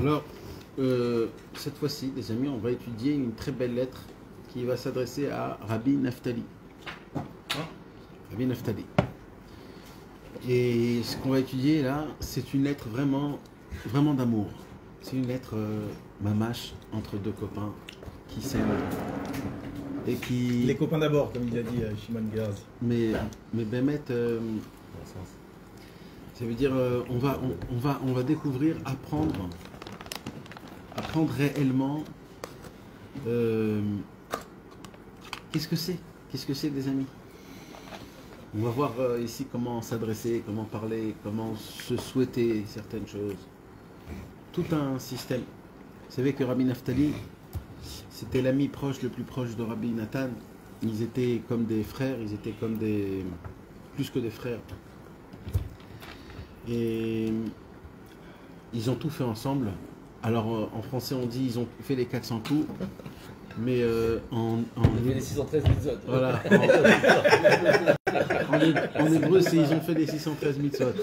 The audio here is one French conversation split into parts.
Alors, cette fois-ci, les amis, on va étudier une très belle lettre qui va s'adresser à Rabbi Naftali. Rabbi Naftali. Et ce qu'on va étudier là, c'est une lettre vraiment, vraiment d'amour. C'est une lettre mamache entre deux copains qui s'aiment et qui. Les copains d'abord, comme il a dit Shimon Gehazi. Mais Bémet, ça veut dire on va découvrir, apprendre réellement qu'est-ce que c'est des amis. On va voir ici comment s'adresser, comment parler, comment se souhaiter certaines choses. Tout un système. Vous savez que Rabbi Naftali, c'était l'ami proche, le plus proche de Rabbi Nathan. Ils étaient comme des frères, ils étaient comme des... plus que des frères. Et ils ont tout fait ensemble. Alors en français on dit ils ont fait les 400 coups. Mais On a fait les 613 mitzvot. Voilà. En hébreu, c'est ils ont fait les 613 mitzvot.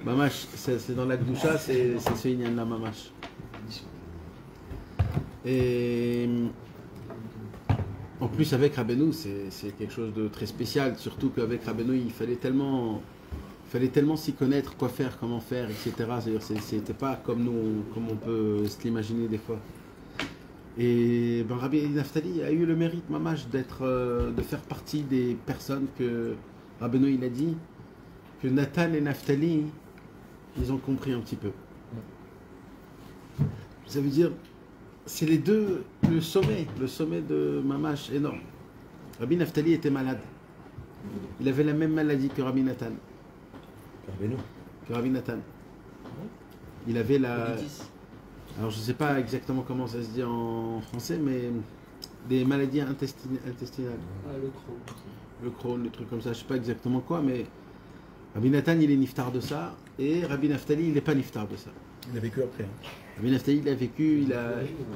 Mamash, c'est dans la Gdusha, c'est ce Inyan là, Mamash. Et en plus, avec Rabbeinu, c'est quelque chose de très spécial. Surtout qu'avec Rabbeinu, il fallait tellement s'y connaître, quoi faire, comment faire, etc. C'est-à-dire, c'était pas comme nous, comme on peut se l'imaginer des fois. Et ben, Rabbi Naftali a eu le mérite, mamash, de faire partie des personnes que Rabbeinu il a dit que Nathan et Naftali, ils ont compris un petit peu. Ça veut dire, c'est les deux, le sommet de mamash énorme. Rabbi Naftali était malade. Il avait la même maladie que Rabbi Nathan. Que Rabbi Nathan. Il avait la... Alors je ne sais pas exactement comment ça se dit en français, mais des maladies intestinales. Ah, le Crohn. Le Crohn, des trucs comme ça, je ne sais pas exactement quoi, mais Rabbi Nathan il est niftar de ça, et Rabbi Naftali il n'est pas niftar de ça. Il a vécu après. Rabbi Naftali il a vécu,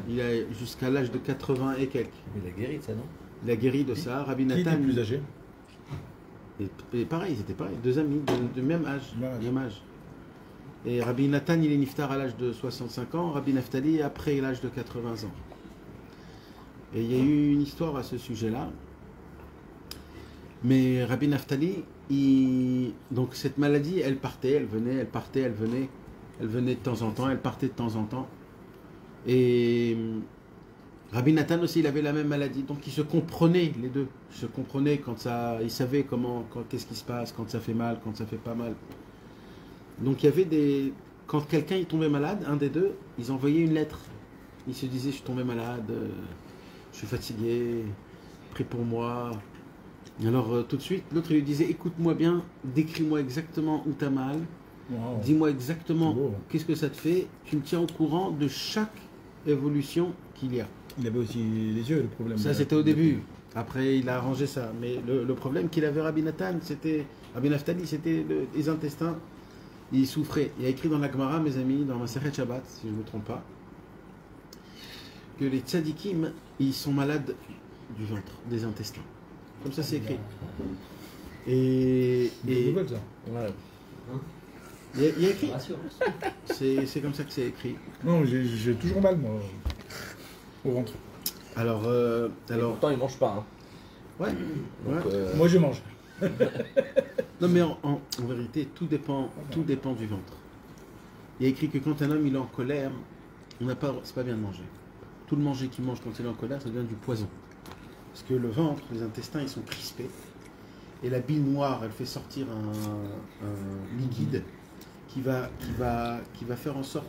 il a jusqu'à l'âge de 80 et quelques. Mais il a guéri de ça, non? Il a guéri de ça. Rabbi Qui Nathan. était plus âgé? Et pareil, ils étaient pareil, deux amis de même âge. Même âge. Et Rabbi Nathan, il est niftar à l'âge de 65 ans, Rabbi Naftali après l'âge de 80 ans. Et il y a eu une histoire à ce sujet-là. Mais Rabbi Naftali, donc cette maladie, elle partait, elle venait, elle partait, elle venait. Elle venait de temps en temps, elle partait de temps en temps. Et Rabbi Nathan aussi, il avait la même maladie. Donc ils se comprenaient, les deux. Ils se comprenaient quand ça... Ils savaient qu'est-ce qui se passe, quand ça fait mal, quand ça fait pas mal. Donc il y avait des... Quand quelqu'un il tombait malade, un des deux, ils envoyaient une lettre. Ils se disaient, je suis tombé malade, je suis fatigué, prie pour moi. Et alors tout de suite, l'autre lui disait, écoute-moi bien, décris-moi exactement où t'as mal, Wow. dis-moi exactement Beau. qu'est-ce que ça te fait, tu me tiens au courant de chaque évolution qu'il y a. Il avait aussi les yeux, le problème. Ça c'était au début. Après il a arrangé ça. Mais le problème qu'il avait Rabbi Nathan, Rabbi Naftali, c'était les intestins. Il souffrait. Il y a écrit dans la Gemara, mes amis, dans ma Sechet Shabbat, si je ne me trompe pas, que les tzadikim, ils sont malades du ventre, des intestins. Comme ça, c'est écrit. Et nouvelle, ça. Ouais. il y a écrit. Rassure. C'est comme ça que c'est écrit. Non, j'ai toujours mal, moi, au ventre. Alors, Pourtant, il mange pas. Hein. ouais. Donc, Ouais. Moi, je mange. Non, mais en vérité, tout dépend du ventre. Il y a écrit que quand un homme il est en colère, c'est pas bien de manger. Tout le manger qu'il mange quand il est en colère, ça devient du poison. Parce que le ventre, les intestins, ils sont crispés. Et la bile noire, elle fait sortir un liquide qui va faire en sorte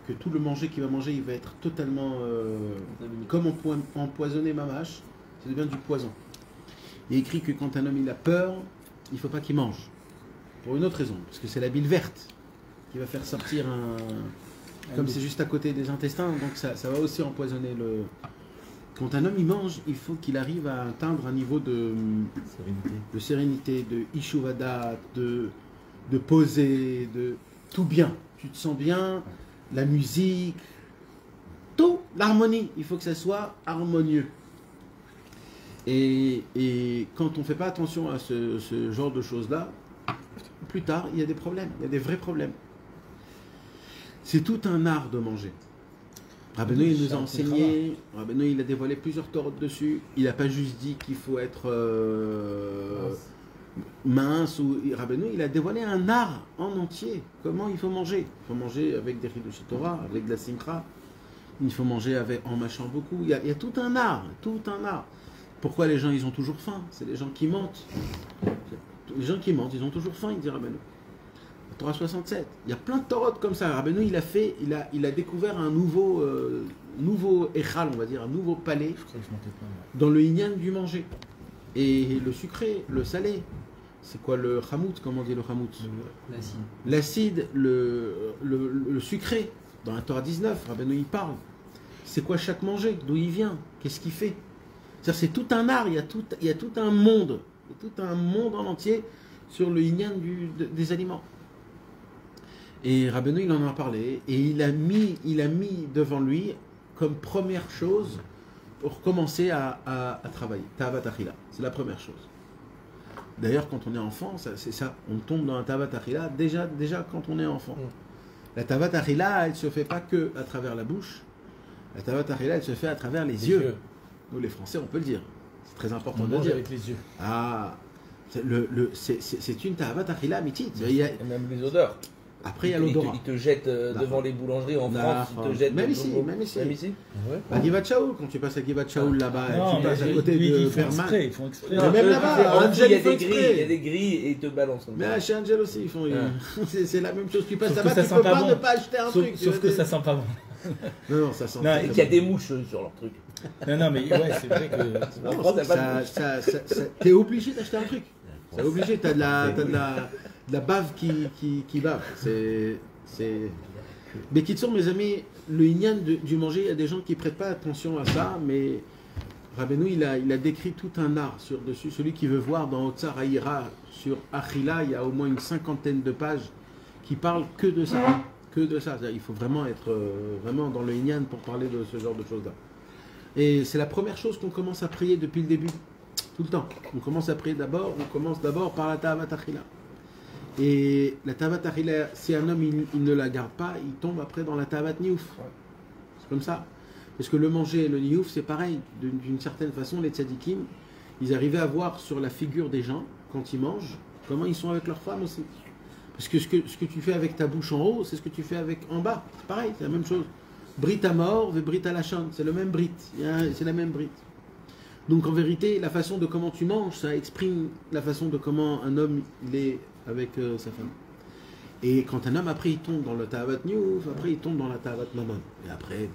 que tout le manger qu'il va manger, il va être totalement comme empoisonné mamache. Ça devient du poison. Il est écrit que quand un homme il a peur, il ne faut pas qu'il mange. Pour une autre raison, parce que c'est la bile verte qui va faire sortir comme c'est juste à côté des intestins, donc ça va aussi empoisonner le... Quand un homme il mange, il faut qu'il arrive à atteindre un niveau de sérénité, de ishuvada, de poser, de tout bien. Tu te sens bien, la musique, tout, l'harmonie. Il faut que ça soit harmonieux. Et quand on ne fait pas attention à ce genre de choses-là, plus tard, il y a des problèmes, il y a des vrais problèmes. C'est tout un art de manger. Rabbeinu, il nous a enseigné, Rabbeinu, il a dévoilé plusieurs torotes dessus. Il n'a pas juste dit qu'il faut être mince. Rabbeinu, il a dévoilé un art en entier. Comment il faut manger. Il faut manger avec des Hidush Torah, avec de la simcha. Il faut manger en mâchant beaucoup. Il y a tout un art, tout un art. Pourquoi les gens, ils ont toujours faim? C'est les gens qui mentent. Les gens qui mentent, ils ont toujours faim, il dit Rabbeinu. Torah 67. Il y a plein de torotes comme ça. Rabbeinu, il a découvert un nouveau échal, on va dire, un nouveau palais dans le inyan du manger. Et le sucré, le salé, c'est quoi le chamout? Comment on dit le chamout? L'acide. L'acide, le sucré. Dans la Torah 19, Rabbeinu, il parle. C'est quoi chaque manger? D'où il vient? Qu'est-ce qu'il fait? C'est tout un art, il y a tout un monde. Il y a tout un monde en entier sur le inyan des aliments. Et Rabbeinu, il en a parlé, et il a mis devant lui comme première chose pour commencer à travailler. Tahavat Achila, c'est la première chose. D'ailleurs, quand on est enfant, c'est ça, on tombe dans un Tahavat Achila déjà quand on est enfant. La Tahavat Achila, elle ne se fait pas que à travers la bouche. La Tahavat Achila, elle se fait à travers les yeux. Nous, les Français, on peut le dire. C'est très important de le dire. Avec les yeux. Ah, c'est une Tahavat Achila mitite. Et même les odeurs. Après, il y a l'odorat. Ils te jettent devant les boulangeries en France. Ils te jettent même ici. Même ici. Ouais. À Givat Shaul, quand tu passes à Givat Shaul là-bas, tu passes à côté de Berman. Ils font exprès. Non, même là-bas, il y a des grilles et ils te balancent. Mais chez Angel aussi, ils font. C'est la même chose. Tu passes là-bas, tu ne peux pas ne pas acheter un truc. Sauf que ça sent pas bon. Non, ça sent. Et qu'il y a des mouches sur leur truc. Non, mais ouais, c'est vrai que. T'es obligé d'acheter un truc. T'es obligé, t'as de la bave qui bave. Mais qui sont, mes amis, le inyan du manger, il y a des gens qui ne prêtent pas attention à ça, mais Rabbeinu, il a décrit tout un art dessus. Celui qui veut voir dans Otsar Haïra, sur Achila, il y a au moins une 50aine de pages qui parlent que de ça. Que de ça. Il faut vraiment être vraiment dans le inyan pour parler de ce genre de choses-là. Et c'est la première chose qu'on commence à prier depuis le début, tout le temps. On commence à prier d'abord, on commence d'abord par la Tahavat Achila. Et la Tahavat Achila, si un homme il ne la garde pas, il tombe après dans la Tahavat Niouf. C'est comme ça. Parce que le manger et le Niouf, c'est pareil. D'une certaine façon, les tzadikim, ils arrivaient à voir sur la figure des gens, quand ils mangent, comment ils sont avec leurs femmes aussi. Parce que ce que tu fais avec ta bouche en haut, c'est ce que tu fais avec en bas. C'est pareil, c'est la même chose. Brit à mort, brit à la chante, c'est le même brit. C'est la même brit. Donc en vérité, la façon de comment tu manges, ça exprime la façon de comment un homme il est avec sa femme. Et quand un homme, après, il tombe dans le Tahavat Niouf, après, il tombe dans la Tahavat Mammon. Et après,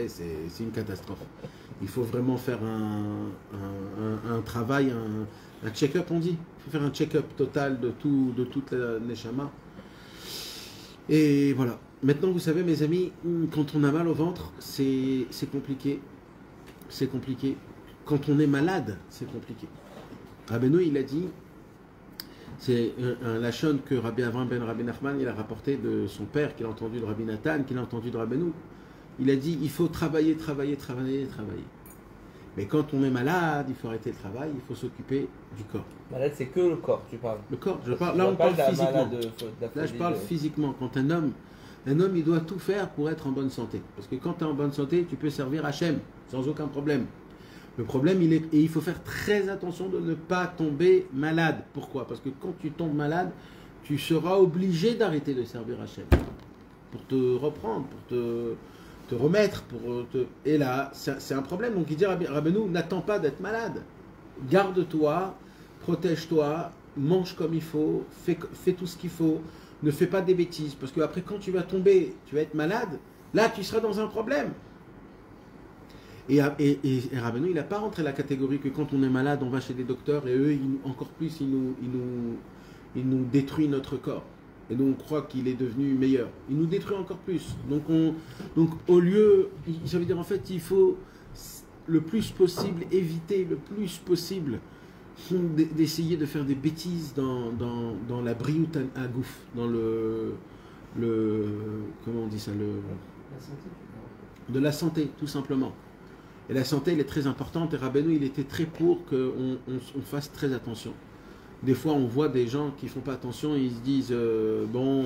c'est une catastrophe. Il faut vraiment faire un travail, un check-up, on dit. Il faut faire un check-up total de toute la neshama. Et voilà. Maintenant, vous savez, mes amis, quand on a mal au ventre, c'est compliqué. C'est compliqué. Quand on est malade, c'est compliqué. Rabbeinu, il a dit, c'est un lachon que Rabbi Avram ben Rabbi Nachman, il a rapporté de son père, qu'il a entendu de Rabbi Nathan, qu'il a entendu de Rabbeinu. Il a dit, il faut travailler. Mais quand on est malade, il faut arrêter le travail, il faut s'occuper du corps. Malade, c'est que le corps, tu parles. Le corps, là on parle physiquement. Là je parle physiquement. Quand un homme, il doit tout faire pour être en bonne santé. Parce que quand tu es en bonne santé, tu peux servir Hachem sans aucun problème. Le problème, il faut faire très attention de ne pas tomber malade. Pourquoi? Parce que quand tu tombes malade, tu seras obligé d'arrêter de servir Hachem. Pour te reprendre, pour te remettre. Et là, c'est un problème. Donc il dit, Rabbeinu, n'attends pas d'être malade. Garde-toi, protège-toi, mange comme il faut, fais tout ce qu'il faut. Ne fais pas des bêtises. Parce qu'après, quand tu vas tomber, tu vas être malade, là, tu seras dans un problème. Et Rabbeinu, il n'a pas rentré la catégorie que quand on est malade, on va chez des docteurs et eux, encore plus, ils nous détruisent notre corps. Et donc on croit qu'il est devenu meilleur. Il nous détruit encore plus. Donc au lieu, ça veut dire en fait, il faut le plus possible éviter, le plus possible d'essayer de faire des bêtises dans la briout à gouf, dans le comment on dit ça, La santé. De la santé, tout simplement. Et la santé, elle est très importante. Et Rabbeinu, il était très pour qu'on fasse très attention. Des fois, on voit des gens qui ne font pas attention et ils se disent bon,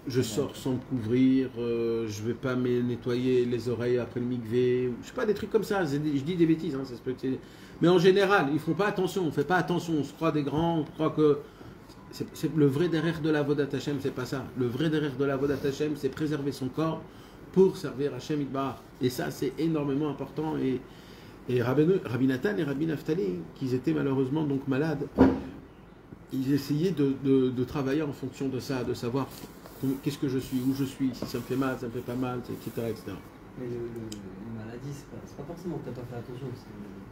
je sors sans me couvrir, je vais pas me nettoyer les oreilles après le mikvé, je sais pas, des trucs comme ça, je dis des bêtises, hein, ça se peut que mais en général, ils font pas attention, on fait pas attention, on se croit des grands, on croit que... C'est le vrai derrière de la Vodat Hashem, c'est pas ça. Le vrai derrière de la Vodat Hashem, c'est préserver son corps pour servir Hashem Itbarach. Et ça, c'est énormément important. Et Rabbi Nathan et Rabbi Naftali, qui étaient malheureusement donc malades, ils essayaient de travailler en fonction de ça, de savoir qu'est-ce que je suis, où je suis, si ça me fait mal, ça me fait pas mal, etc. etc. Mais une maladie, c'est pas forcément que tu n'as pas fait attention.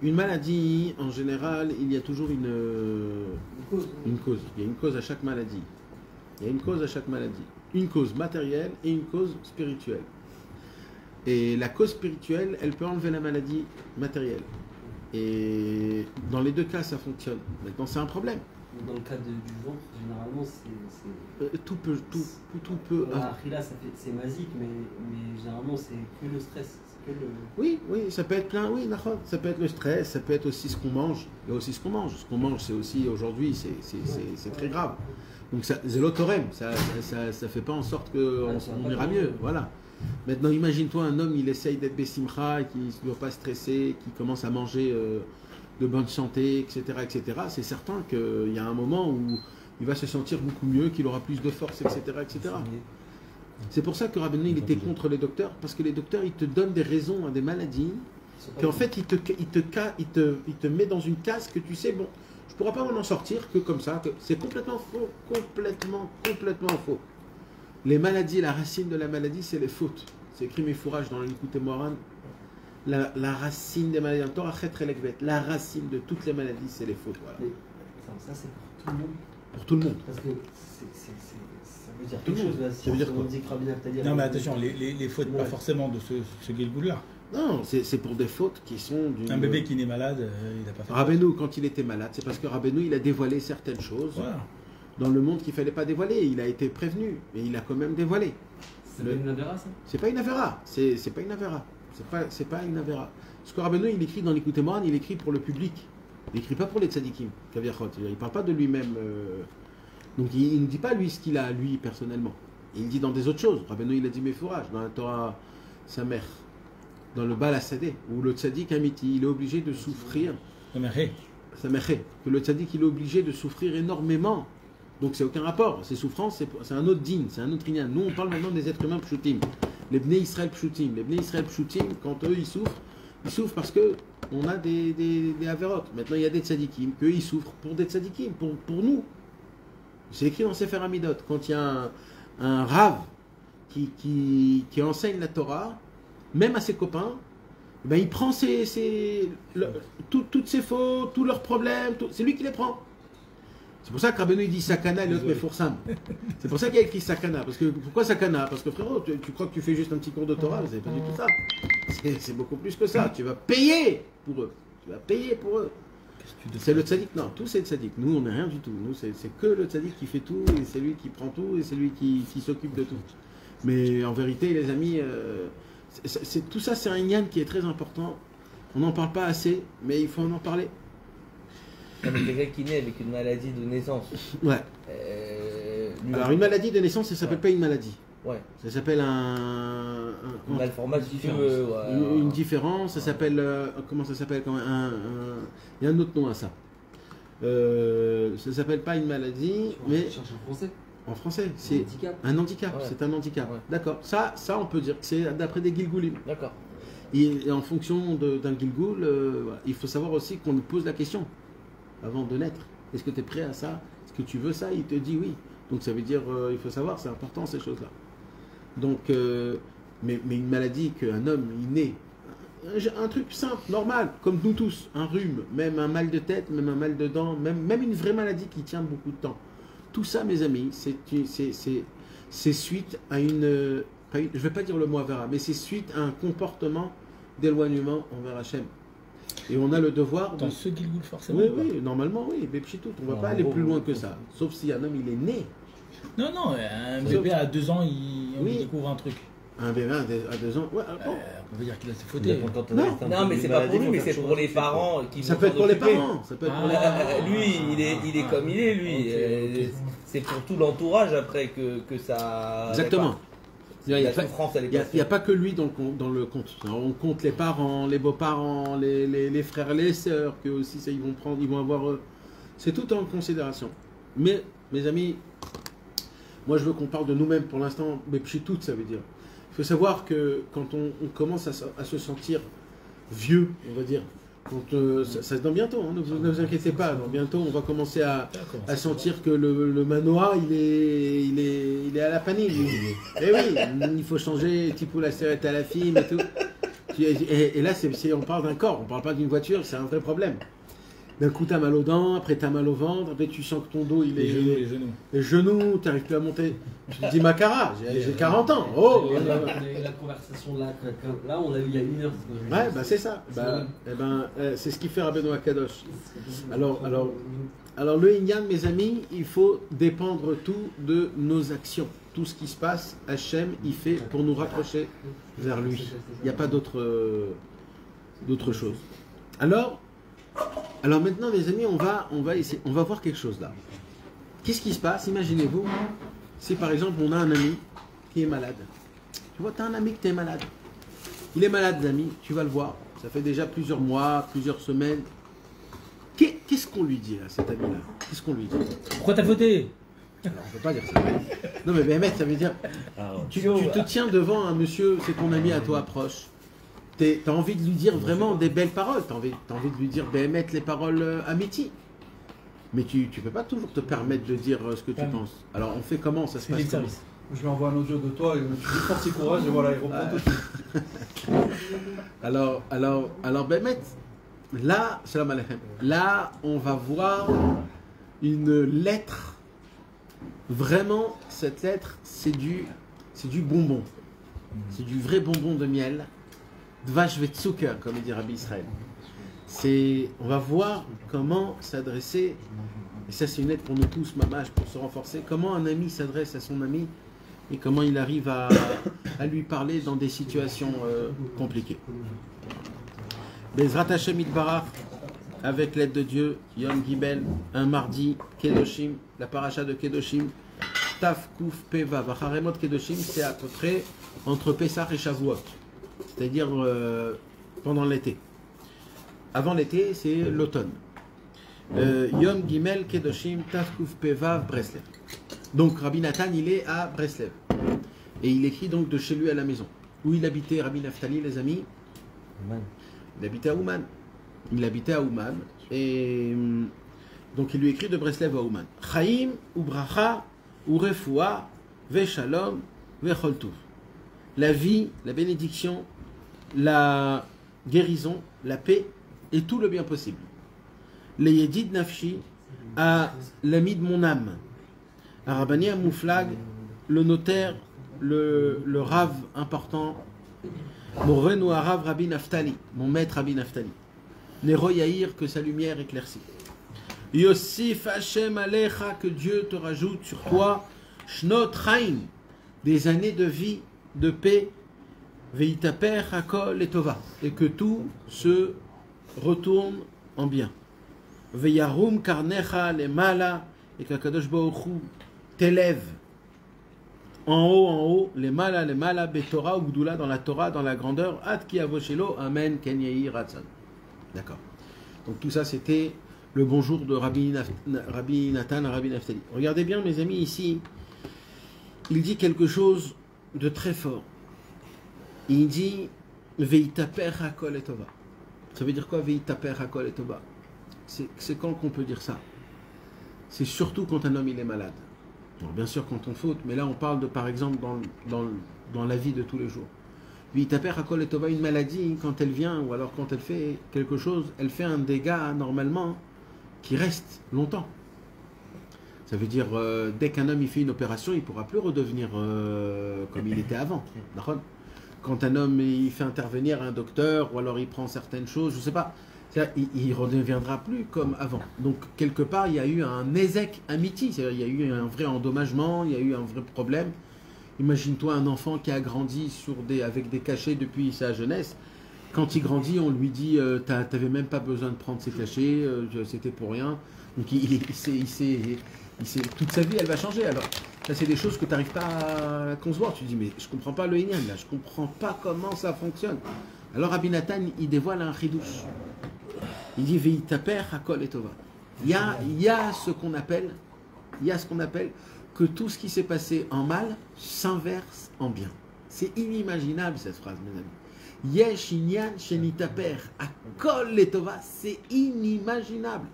Une maladie, en général, il y a toujours une cause. Une cause. Il y a une cause à chaque maladie. Il y a une cause à chaque maladie. Une cause matérielle et une cause spirituelle. Et la cause spirituelle, elle peut enlever la maladie matérielle. Et dans les deux cas, ça fonctionne. Maintenant, c'est un problème. Dans le cas du ventre, généralement, c'est... Tout peut... Là, c'est magique, mais généralement, c'est que le stress. C'est que le... Oui, ça peut être plein, oui, ça peut être le stress, ça peut être aussi ce qu'on mange. Il y a aussi ce qu'on mange. Ce qu'on mange, c'est aussi, aujourd'hui, c'est très grave. Donc, c'est l'autorème, ça fait pas en sorte qu'on ira mieux, voilà. Maintenant, imagine-toi un homme, il essaye d'être bessimcha, qui ne doit pas stresser, qui commence à manger de bonne santé, etc., etc. C'est certain qu'il y a un moment où il va se sentir beaucoup mieux, qu'il aura plus de force, etc., etc. C'est pour ça que Rabbeinu, il était contre les docteurs, parce que les docteurs, ils te donnent des raisons à des maladies, qu'en fait, il te met dans une case que tu sais, bon, je ne pourrai pas m'en sortir que comme ça, que c'est complètement faux, complètement faux. Les maladies, la racine de la maladie, c'est les fautes. C'est écrit mes fourrages dans le Likutei Moharan. La racine des maladies, la racine de toutes les maladies, c'est les fautes. Voilà. Ça, c'est pour tout le monde. Pour tout le monde. Parce que ça veut dire Tout le quelque monde. chose. Là, Ça veut dire quoi? On dit que Rabbi Naftali... Non, mais attention, les fautes, pas forcément de ce Gilgoul-là. Non, c'est pour des fautes qui sont d'une... Un bébé qui naît malade, il n'a pas fait. Rabbeinu, quand il était malade, c'est parce que Rabbeinu, il a dévoilé certaines choses dans le monde qu'il ne fallait pas dévoiler. Il a été prévenu, mais il a quand même dévoilé. C'est pas une avéra, ça? C'est pas une avéra. C'est pas une avéra. C'est pas une avéra. Ce que Rabbeinu, il écrit dans l'Likutei Moharan, il écrit pour le public. Il n'écrit pas pour les tzadikim, Kaviachot. Il ne parle pas de lui-même. Donc il ne dit pas lui ce qu'il a, lui, personnellement. Il dit dans des autres choses. Rabbeinu, il a dit mes fourrages, dans la Torah, sa mère. Dans le Baal HaSadeh, où le tzadik Amiti, il est obligé de souffrir. Sa mère, que le tzadik, il est obligé de souffrir énormément. Donc c'est aucun rapport. Ces souffrances, c'est un autre din, c'est un autre inyan. Nous, on parle maintenant des êtres humains pshutim. Les Bnei Israël pshutim. Les Bnei Israël pshutim, quand eux, ils souffrent parce que on a des avérotes. Maintenant, il y a des tzadikim, qu'eux, ils souffrent pour des tzadikim, pour nous. C'est écrit dans Sefer Hamidot. Quand il y a un rav qui enseigne la Torah, même à ses copains, ben il prend toutes ses fautes, tous leurs problèmes, c'est lui qui les prend. C'est pour ça que Rabbeinu dit Sakana et l'autre Meforsam. C'est pour ça qu'il y a écrit Sakana. Parce que, pourquoi Sakana? Parce que frérot, tu crois que tu fais juste un petit cours de Torah, c'est pas du tout ça. C'est beaucoup plus que ça. Tu vas payer pour eux. C'est le tzaddik. Non, tout c'est le tzaddik. Nous, on n'est rien du tout. Nous, c'est que le tzaddik qui fait tout, et c'est lui qui prend tout, et c'est lui qui s'occupe de tout. Mais en vérité, les amis, tout ça, c'est un yann qui est très important. On n'en parle pas assez, mais il faut en parler. Quelqu'un qui naît avec une maladie de naissance. Ouais. Alors, une maladie de naissance, ça s'appelle pas une maladie. Ouais. Ça s'appelle une malformation. Une différence. Ça s'appelle. Comment ça s'appelle? Il y a un autre nom à ça. Ça s'appelle pas une maladie, mais. En français, c'est un handicap. Ouais. C'est un handicap. Ouais. D'accord. Ça, on peut dire que c'est d'après des Gilgoulim. D'accord. Et en fonction d'un Gilgoul, il faut savoir aussi qu'on nous pose la question avant de naître. Est-ce que tu es prêt à ça? Est-ce que tu veux ça? Il te dit oui. Donc ça veut dire, il faut savoir, c'est important ces choses-là. Donc, mais une maladie qu'un homme, il naît, un truc simple, normal, comme nous tous, un rhume, même un mal de tête, même un mal de dents, même une vraie maladie qui tient beaucoup de temps. Tout ça, mes amis, c'est suite à une, je ne vais pas dire le mot avera, mais c'est suite à un comportement d'éloignement envers Hachem. Et on a le devoir dans ce Gilgoul forcément. Oui, normalement, oui, Bepchitout, on ne va pas aller plus loin que ça. Sauf si un homme, il est né. Non, un bébé à 2 ans, on lui découvre un truc. Un bébé à 2 ans, ouais, on peut dire qu'il a ses fautes. Non, mais c'est pas pour lui, mais c'est pour les parents qui ça peut être pour les parents. Lui, il est comme il est, lui. c'est pour tout l'entourage après que ça. Exactement. La souffrance, elle est Il n'y a pas que lui dans le compte. Alors, on compte les parents, les beaux-parents, les frères, les sœurs, que aussi ça, ils vont avoir. C'est tout en considération. Mais, mes amis, moi je veux qu'on parle de nous-mêmes pour l'instant, mais chez toutes, ça veut dire. Il faut savoir que quand on commence à se sentir vieux, on va dire, quand, ça se donne bientôt, hein, ne vous inquiétez pas, donc bientôt on va commencer à sentir que le manoir il est à la panique. Et oui, il faut changer, type la serrette à la fille et tout. Et là on parle d'un corps, on parle pas d'une voiture, c'est un vrai problème. D'un coup, t'as mal aux dents, après t'as mal au ventre, après tu sens que ton dos, les genoux, t'arrives plus à monter. Tu te dis, Macara, j'ai 40 ans. Oh On a eu la conversation là, on l'a eu il y a 1 heure. Ouais, bah c'est ça. C'est ce qui fait Rabbeinu Akadosh. Alors, le Inyan, mes amis, il faut dépendre tout de nos actions. Tout ce qui se passe, Hachem, il fait pour nous rapprocher vers lui. Il n'y a pas d'autre chose. Alors maintenant, mes amis, on va voir quelque chose là. Qu'est-ce qui se passe? Imaginez-vous, si par exemple on a un ami qui est malade. Tu vois, tu as un ami qui est malade. Il est malade, l'ami, tu vas le voir. Ça fait déjà plusieurs mois, plusieurs semaines. Qu'est-ce qu'on lui dit à cet ami-là? Qu'est-ce qu'on lui dit? Pourquoi t'as voté? Alors, on ne peut pas dire ça. Non mais Béhémet, ça veut dire, tu te tiens devant un monsieur, c'est ton ami à toi proche. T'as envie de lui dire vraiment des belles paroles. T'as envie de lui dire Béhémet les paroles amitié. Mais tu peux pas toujours te permettre de dire ce que tu penses. Alors on fait comment? Ça se passe comment? Je lui envoie un audio de toi, et tu dis force et courage, et voilà, il reprend tout de suite. Alors Béhémet, là, salam alaykum, là on va voir une lettre. Vraiment, cette lettre, c'est du bonbon. C'est du vrai bonbon de miel. Dvash vetzuker, comme dit Rabbi Israël. On va voir comment s'adresser, et ça c'est une lettre pour nous tous, mamash, pour se renforcer, comment un ami s'adresse à son ami et comment il arrive à lui parler dans des situations compliquées. Bezrat Hashem Itbarach, avec l'aide de Dieu, Yom Gibel, un mardi, Kedoshim, la paracha de Kedoshim, Taf Kuf Peva, Vacharemot Kedoshim, c'est à peu près entre Pessah et Shavuot. C'est-à-dire pendant l'été. Avant l'été, c'est l'automne. Yom Gimel Kedoshim Tafkuf Pevav Breslev. Donc Rabbi Nathan, il est à Breslev. Et il écrit donc de chez lui à la maison. Où il habitait Rabbi Naftali, les amis? Il habitait à Ouman. Et donc il lui écrit de Breslev à Ouman. Chaim ou bracha ou refoua ve shalom ve choltuv. La vie, la bénédiction, la guérison, la paix et tout le bien possible. Les Yedid Nafshi, à l'ami de mon âme. À Rabbani Amouflag, le notaire, le rave important. Mon renou Rav Rabbi Naftali, mon maître Rabbi Naftali. Nero Yair, que sa lumière éclaircit. Yossif Hashem Alecha, que Dieu te rajoute sur toi. Shnot Chaim, des années de vie, de paix, veitaper hakol et tova, et que tout se retourne en bien. Veyarum karnecha le mala, et qu'Akadosh Baruch Hu t'élève en haut, les mala, betora ou gdoula, dans la Torah, dans la grandeur, ad ki avoshelo, amen, ken yehi ratzon. D'accord. Donc tout ça c'était le bonjour de Rabbi Nathan à Rabbi Naftali. Regardez bien mes amis ici, il dit quelque chose de très fort. Il dit Veitaper hakol et tova. Ça veut dire quoi Veitaper hakol et tova? C'est quand qu'on peut dire ça? C'est surtout quand un homme il est malade. Alors, bien sûr quand on faute, mais là on parle de par exemple dans la vie de tous les jours. Veitaper hakol et tova, une maladie quand elle vient ou alors quand elle fait quelque chose, elle fait un dégât normalement qui reste longtemps. Ça veut dire, dès qu'un homme il fait une opération, il ne pourra plus redevenir comme il était avant. Quand un homme il fait intervenir un docteur, ou alors il prend certaines choses, je ne sais pas, il ne redeviendra plus comme avant. Donc, quelque part, il y a eu un ézek amiti, c'est-à-dire il y a eu un vrai endommagement, il y a eu un vrai problème. Imagine-toi un enfant qui a grandi avec des cachets depuis sa jeunesse. Quand il grandit, on lui dit, tu n'avais même pas besoin de prendre ces cachets, c'était pour rien. Donc, Toute sa vie, elle va changer. Alors, ça, c'est des choses que tu n'arrives pas à concevoir. Tu dis, mais je ne comprends pas le Inyan, là. Je ne comprends pas comment ça fonctionne. Alors, Rabbi Nathan, il dévoile un chidouche. Il dit, Veitaper hakol etova. Il y a ce qu'on appelle que tout ce qui s'est passé en mal s'inverse en bien. C'est inimaginable, cette phrase, mes amis. Yesh inyan shenitaper hakol etova. C'est inimaginable.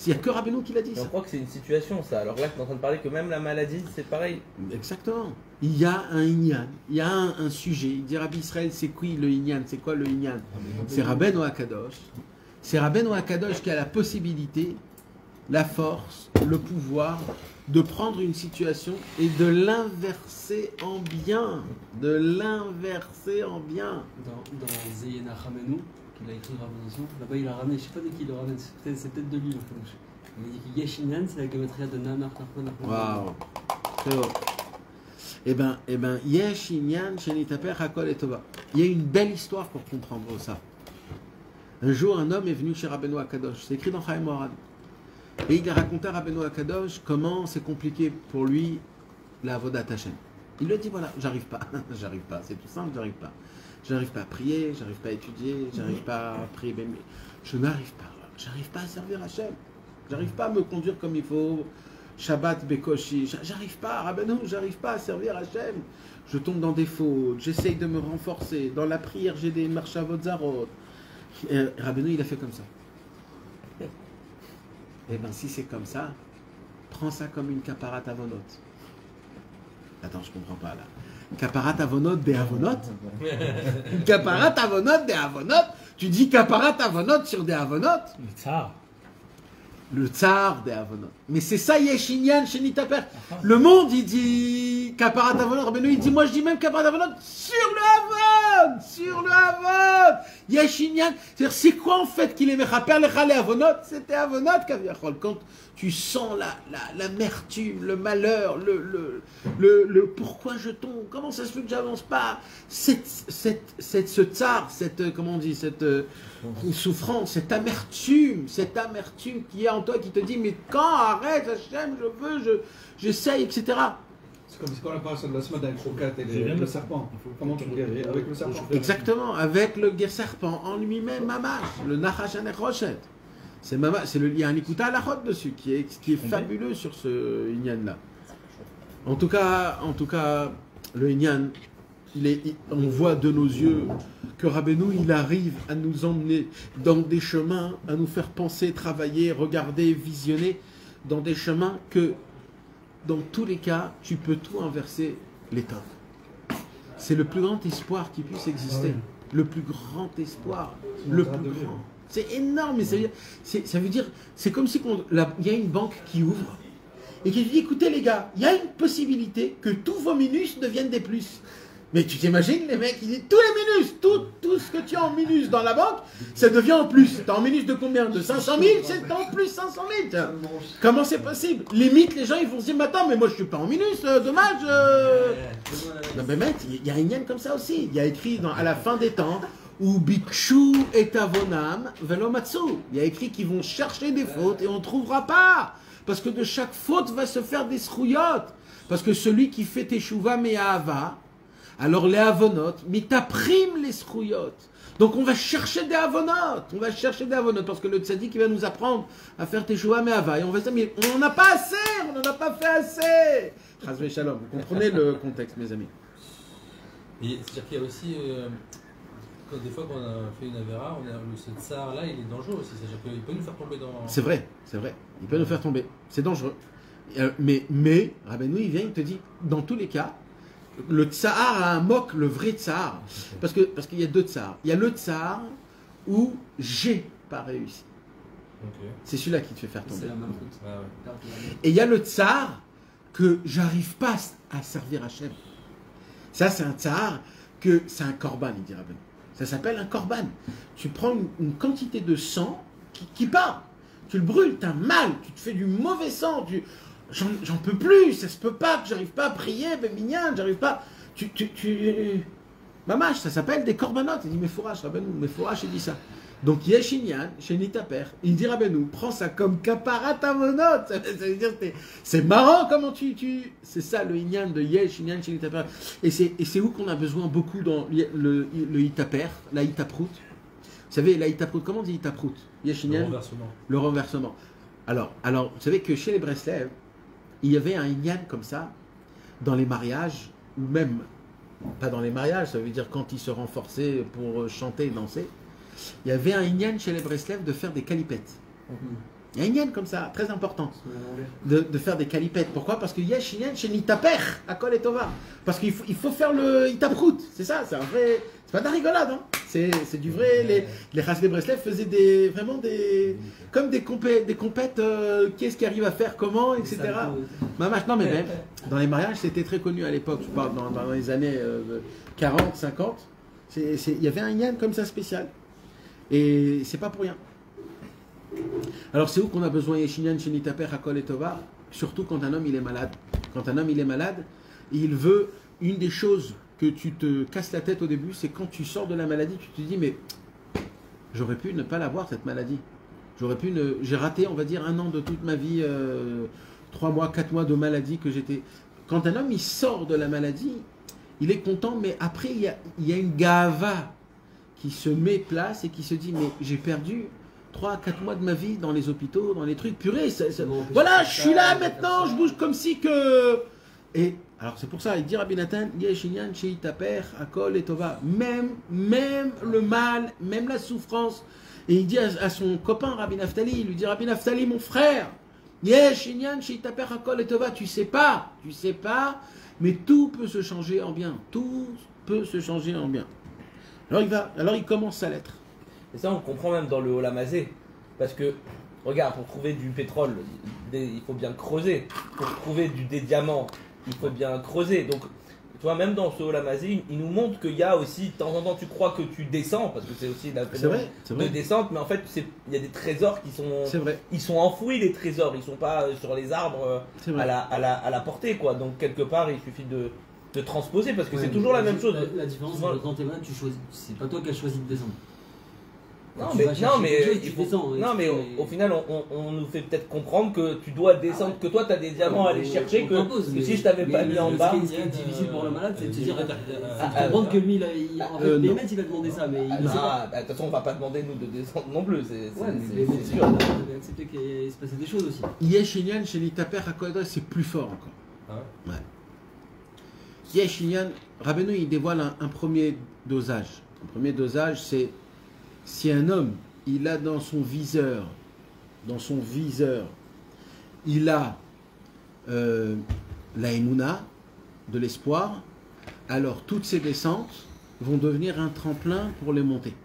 Il n'y a que Rabbeinu qui l'a dit. Et on croit que c'est une situation, ça. Alors là, tu es en train de parler que même la maladie, c'est pareil. Exactement. Il y a un Inyan, il y a un sujet. Il dit Rabbi Israël, c'est quoi le Inyan? C'est quoi le Inyan? C'est Rabbeinu Akadosh. C'est Rabbeinu Akadosh qui a la possibilité, la force, le pouvoir de prendre une situation et de l'inverser en bien. De l'inverser en bien. Dans Zeyena Hamenu, qu'il a écrit Rabbanation, là-bas il a ramené, je ne sais pas de qui il le ramène, c'est peut-être de lui. Il a dit que Yeshinan, c'est la gématria de Namar Tarpon. Waouh, très beau. Eh ben, Yesh Inyan Shenitaper Hakol Etova. Il y a une belle histoire pour comprendre ça. Un jour, un homme est venu chez Rabbeinu Akadosh. C'est écrit dans Chaim Moharan. Et il a raconté à Rabbeinu Akadosh comment c'est compliqué pour lui la Avodat Hashem. Il lui a dit voilà, j'arrive pas, c'est tout simple, j'arrive pas. J'arrive pas à prier, j'arrive pas à étudier, j'arrive pas à prier. Je n'arrive pas à servir Hashem. J'arrive pas à me conduire comme il faut. Shabbat Bekoshi, j'arrive pas, Rabbeinu, j'arrive pas à servir Hashem. Je tombe dans des fautes, j'essaye de me renforcer. Dans la prière, j'ai des marchavot zarot. Rabbeinu, il a fait comme ça. Eh bien, si c'est comme ça, prends ça comme une kaparat avonot. Attends, je comprends pas là. Kaparat avonot des avonot? Une kaparat avonot des avonot? Tu dis kaparat avonot sur des avonot? Le tsar des avonot. Mais c'est ça, Yeshinyan, Shenitaper. Le monde, il dit kaparat avonot. Rabbeinu, il dit, moi je dis même kaparat avonot sur le avon. Sur le avon. Yeshinyan. C'est-à-dire, c'est quoi en fait qu'il est mechaper les avonot? C'était avonot, kaviachol. Quand tu sens l'amertume, le malheur, le pourquoi je tombe, comment ça se fait que j'avance pas, ce tsar, comment on dit, cette souffrance, cette amertume qui est en toi, qui te dit, mais quand arrête, Hachem, j'essaye, etc. C'est comme si on a parlé de la semaine avec Croquette et le serpent. Comment tu guéris avec le serpent? Exactement, avec le serpent en lui-même, mamash, le Nachash Anechrochet. Il y a un Ikuta Alachot dessus qui est fabuleux sur ce Inyan là. En tout cas, le Inyan, on voit de nos yeux que Rabbeinu, il arrive à nous emmener dans des chemins, à nous faire penser, travailler, regarder, visionner, dans des chemins que, dans tous les cas, tu peux tout inverser l'état. C'est le plus grand espoir qui puisse exister. Le plus grand espoir. Le plus grand. C'est énorme, mais ça veut dire, c'est comme si il y a une banque qui ouvre et qui dit, écoutez les gars, il y a une possibilité que tous vos minus deviennent des plus. Mais tu t'imagines, les mecs, ils disent, tous les minus, tout ce que tu as en minus dans la banque, ça devient en plus. Tu as en minus de combien? De 500 000, c'est en plus 500 000. Tiens. Comment c'est possible? Limite, les gens, ils vont se dire, mais attends, mais moi je suis pas en minus, dommage. Non mais mec, il y a une comme ça aussi. Il y a écrit à la fin des temps, ou bikshu et avonam velomatsu. Il y a écrit qu'ils vont chercher des fautes et on ne trouvera pas. Parce que de chaque faute va se faire des srouillottes. Parce que celui qui fait teshuva me'ahava, alors les avonot, mitaprime les srouillottes. Donc on va chercher des avonot. Parce que le tzaddik il va nous apprendre à faire teshuva me'ahava. Et on va se dire, mais on n'en a pas assez, on n'en a pas fait assez. Chazve shalom. Vous comprenez le contexte, mes amis. C'est-à-dire qu'il y a aussi... des fois, quand on a fait une avéra, ce tsar-là, il est dangereux aussi. C'est-à-dire qu'il peut nous faire tomber dans... C'est vrai. Il peut nous faire tomber. C'est dangereux. Mais Rabbeinu, il vient, il te dit, dans tous les cas, le tsar a un moque, le vrai tsar. Parce qu'il y a deux tsars. Il y a le tsar où j'ai pas réussi. Okay. C'est celui-là qui te fait faire tomber. Et il y a le tsar que j'arrive pas à servir Hachem. Ça, c'est un tsar que c'est un korban, il dit Rabbeinu. Ça s'appelle un korban. Tu prends une quantité de sang qui part. Tu le brûles, tu as mal, tu te fais du mauvais sang. J'en peux plus, ça se peut pas, que j'arrive pas à prier, bémignan, j'arrive pas. Mamash, ça s'appelle des korbanot. Il dit, Mefourash, Rabbeinu, Mefourash, il dit ça. Donc, Yesh Inyan, chez Nitaper, il dit Rabbeinu, prends ça comme kaparat amonot. Ça veut dire, c'est marrant comment c'est ça le Inyan de Yesh Inyan chez Nitaper. Et c'est où qu'on a besoin beaucoup dans le Itaper, la Itaprout. Vous savez, la Itaprout, comment on dit Itaprout? Yesh Inyan, le renversement. Alors, vous savez que chez les Breslev, il y avait un Inyan comme ça, dans les mariages, ou même, pas dans les mariages, ça veut dire quand ils se renforçaient pour chanter et danser. Il y avait un Inyan chez les Breslev de faire des calipettes. Il y a un Inyan comme ça, très important, de faire des calipettes. Pourquoi? Parce qu'il y a Inyan chez Nitaper, à Kol et Tova. Parce qu'il faut faire le Itaprout. C'est ça, c'est un vrai. C'est pas de la rigolade, hein. C'est du vrai. Les Chassidei Breslev faisaient vraiment comme des compètes, qui est-ce qui arrive à faire comment, etc. Mamash, non, mais même, dans les mariages, c'était très connu à l'époque. Je parle dans les années 40, 50. Il y avait un Inyan comme ça spécial. Et c'est pas pour rien. Alors c'est où qu'on a besoin Yeshinyan, Shenitaper, Hakol et Tova? Surtout quand un homme il est malade. Quand un homme il est malade, il veut, une des choses que tu te casses la tête au début, c'est quand tu sors de la maladie, tu te dis mais j'aurais pu ne pas l'avoir cette maladie. J'ai raté, on va dire, 1 an de toute ma vie, 3 mois, 4 mois de maladie que j'étais. Quand un homme il sort de la maladie, il est content, mais après il y a une gava qui se met place et qui se dit mais j'ai perdu 3 à 4 mois de ma vie dans les hôpitaux, dans les trucs, purée, voilà, je suis là maintenant, je bouge comme si que... Et alors c'est pour ça, il dit Rabbi Nathan, Yeshinyan, Sheitaper, Akol et Tova, même le mal, même la souffrance. Et il dit à son copain Rabbi Naftali, il lui dit Rabbi Naftali, mon frère, Yeshinyan, Sheitaper, Akol et Tova, tu sais pas, mais tout peut se changer en bien, tout peut se changer en bien. Alors il commence sa lettre. Et ça, on le comprend même dans le Olamazé. Parce que, regarde, pour trouver du pétrole, il faut bien creuser. Pour trouver des diamants, il faut bien creuser. Donc, tu vois, même dans ce Olamazé, il nous montre qu'il y a aussi, de temps en temps, tu crois que tu descends, parce que c'est aussi la de descente, mais en fait, il y a des trésors qui sont... C'est vrai. Ils sont enfouis, les trésors. Ils ne sont pas sur les arbres à la portée, quoi. Donc, quelque part, il suffit de transposer, parce que c'est toujours la même chose. La différence, c'est que quand t'es malade, tu choisis. C'est pas toi qui as choisi de descendre. Au final, on nous fait peut-être comprendre que tu dois descendre, que toi tu as des diamants à aller chercher, que si je t'avais pas mis en bas. Ce qui est difficile pour le malade, c'est de se dire, comprendre que lui, il va demander ça, mais il de toute façon, on va pas demander nous de descendre non plus, c'est sûr. On va accepter qu'il se passait des choses aussi. Yeshinyan, chez Nitaper, Hakol et Tova, c'est plus fort encore. Ouais. Yeshinyan, Rabbeinu, il dévoile un premier dosage. Un premier dosage, c'est si un homme, il a dans son viseur, il a la émouna, de l'espoir, alors toutes ces descentes vont devenir un tremplin pour les monter.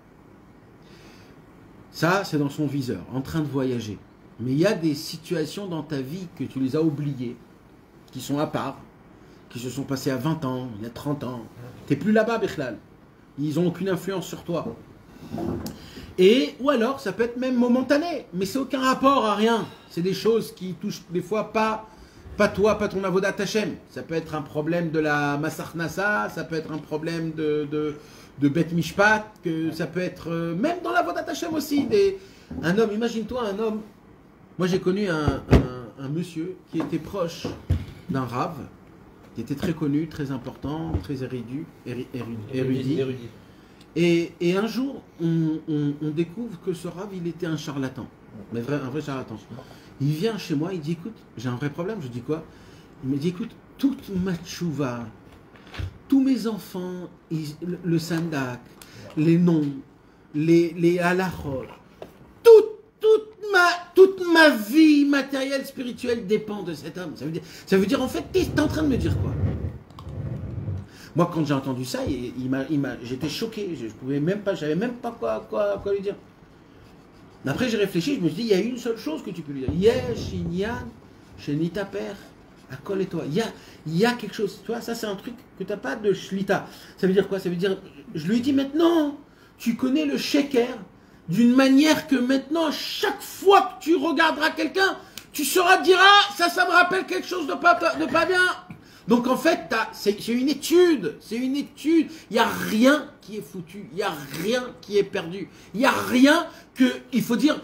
Ça, c'est dans son viseur, en train de voyager. Mais il y a des situations dans ta vie que tu les as oubliées, qui sont à part, qui se sont passées à 20 ans, il y a 30 ans. Tu n'es plus là-bas, Bechlal. Ils n'ont aucune influence sur toi. Ou alors, ça peut être même momentané, mais c'est aucun rapport à rien. C'est des choses qui touchent des fois pas toi, pas ton avodat Hashem. Ça peut être un problème de la Masach Nassa, ça peut être un problème de Bet Mishpat, ça peut être même dans l'avodat Hashem aussi. Un homme, imagine-toi un homme. Moi j'ai connu un monsieur qui était proche d'un rave, qui était très connu, très important, très érudit. Et un jour, on découvre que ce rave, il était un charlatan. Mais un vrai charlatan. Il vient chez moi, il dit, écoute, j'ai un vrai problème. Je dis quoi? Il me dit, écoute, toute ma tchouva, tous mes enfants, le sandak, les noms, les halachot, toute ma vie matérielle, spirituelle dépend de cet homme. Ça veut dire en fait, t'es en train de me dire quoi? Moi, quand j'ai entendu ça, j'étais choqué. Je pouvais même pas, j'avais même pas quoi lui dire. Après, j'ai réfléchi, je me suis dit, il y a une seule chose que tu peux lui dire. Yesh, Inyan, Shenitaper, Akol et Tova. Il y a quelque chose. Tu vois, ça, c'est un truc que tu n'as pas de shlita. Ça veut dire quoi? Ça veut dire, je lui dis maintenant, tu connais le sheker d'une manière que maintenant, chaque fois que tu regarderas quelqu'un, tu sauras dire, ah, ça me rappelle quelque chose de pas bien. Donc en fait, c'est une étude, il n'y a rien qui est foutu, il n'y a rien qui est perdu, il n'y a rien qu'il faut dire,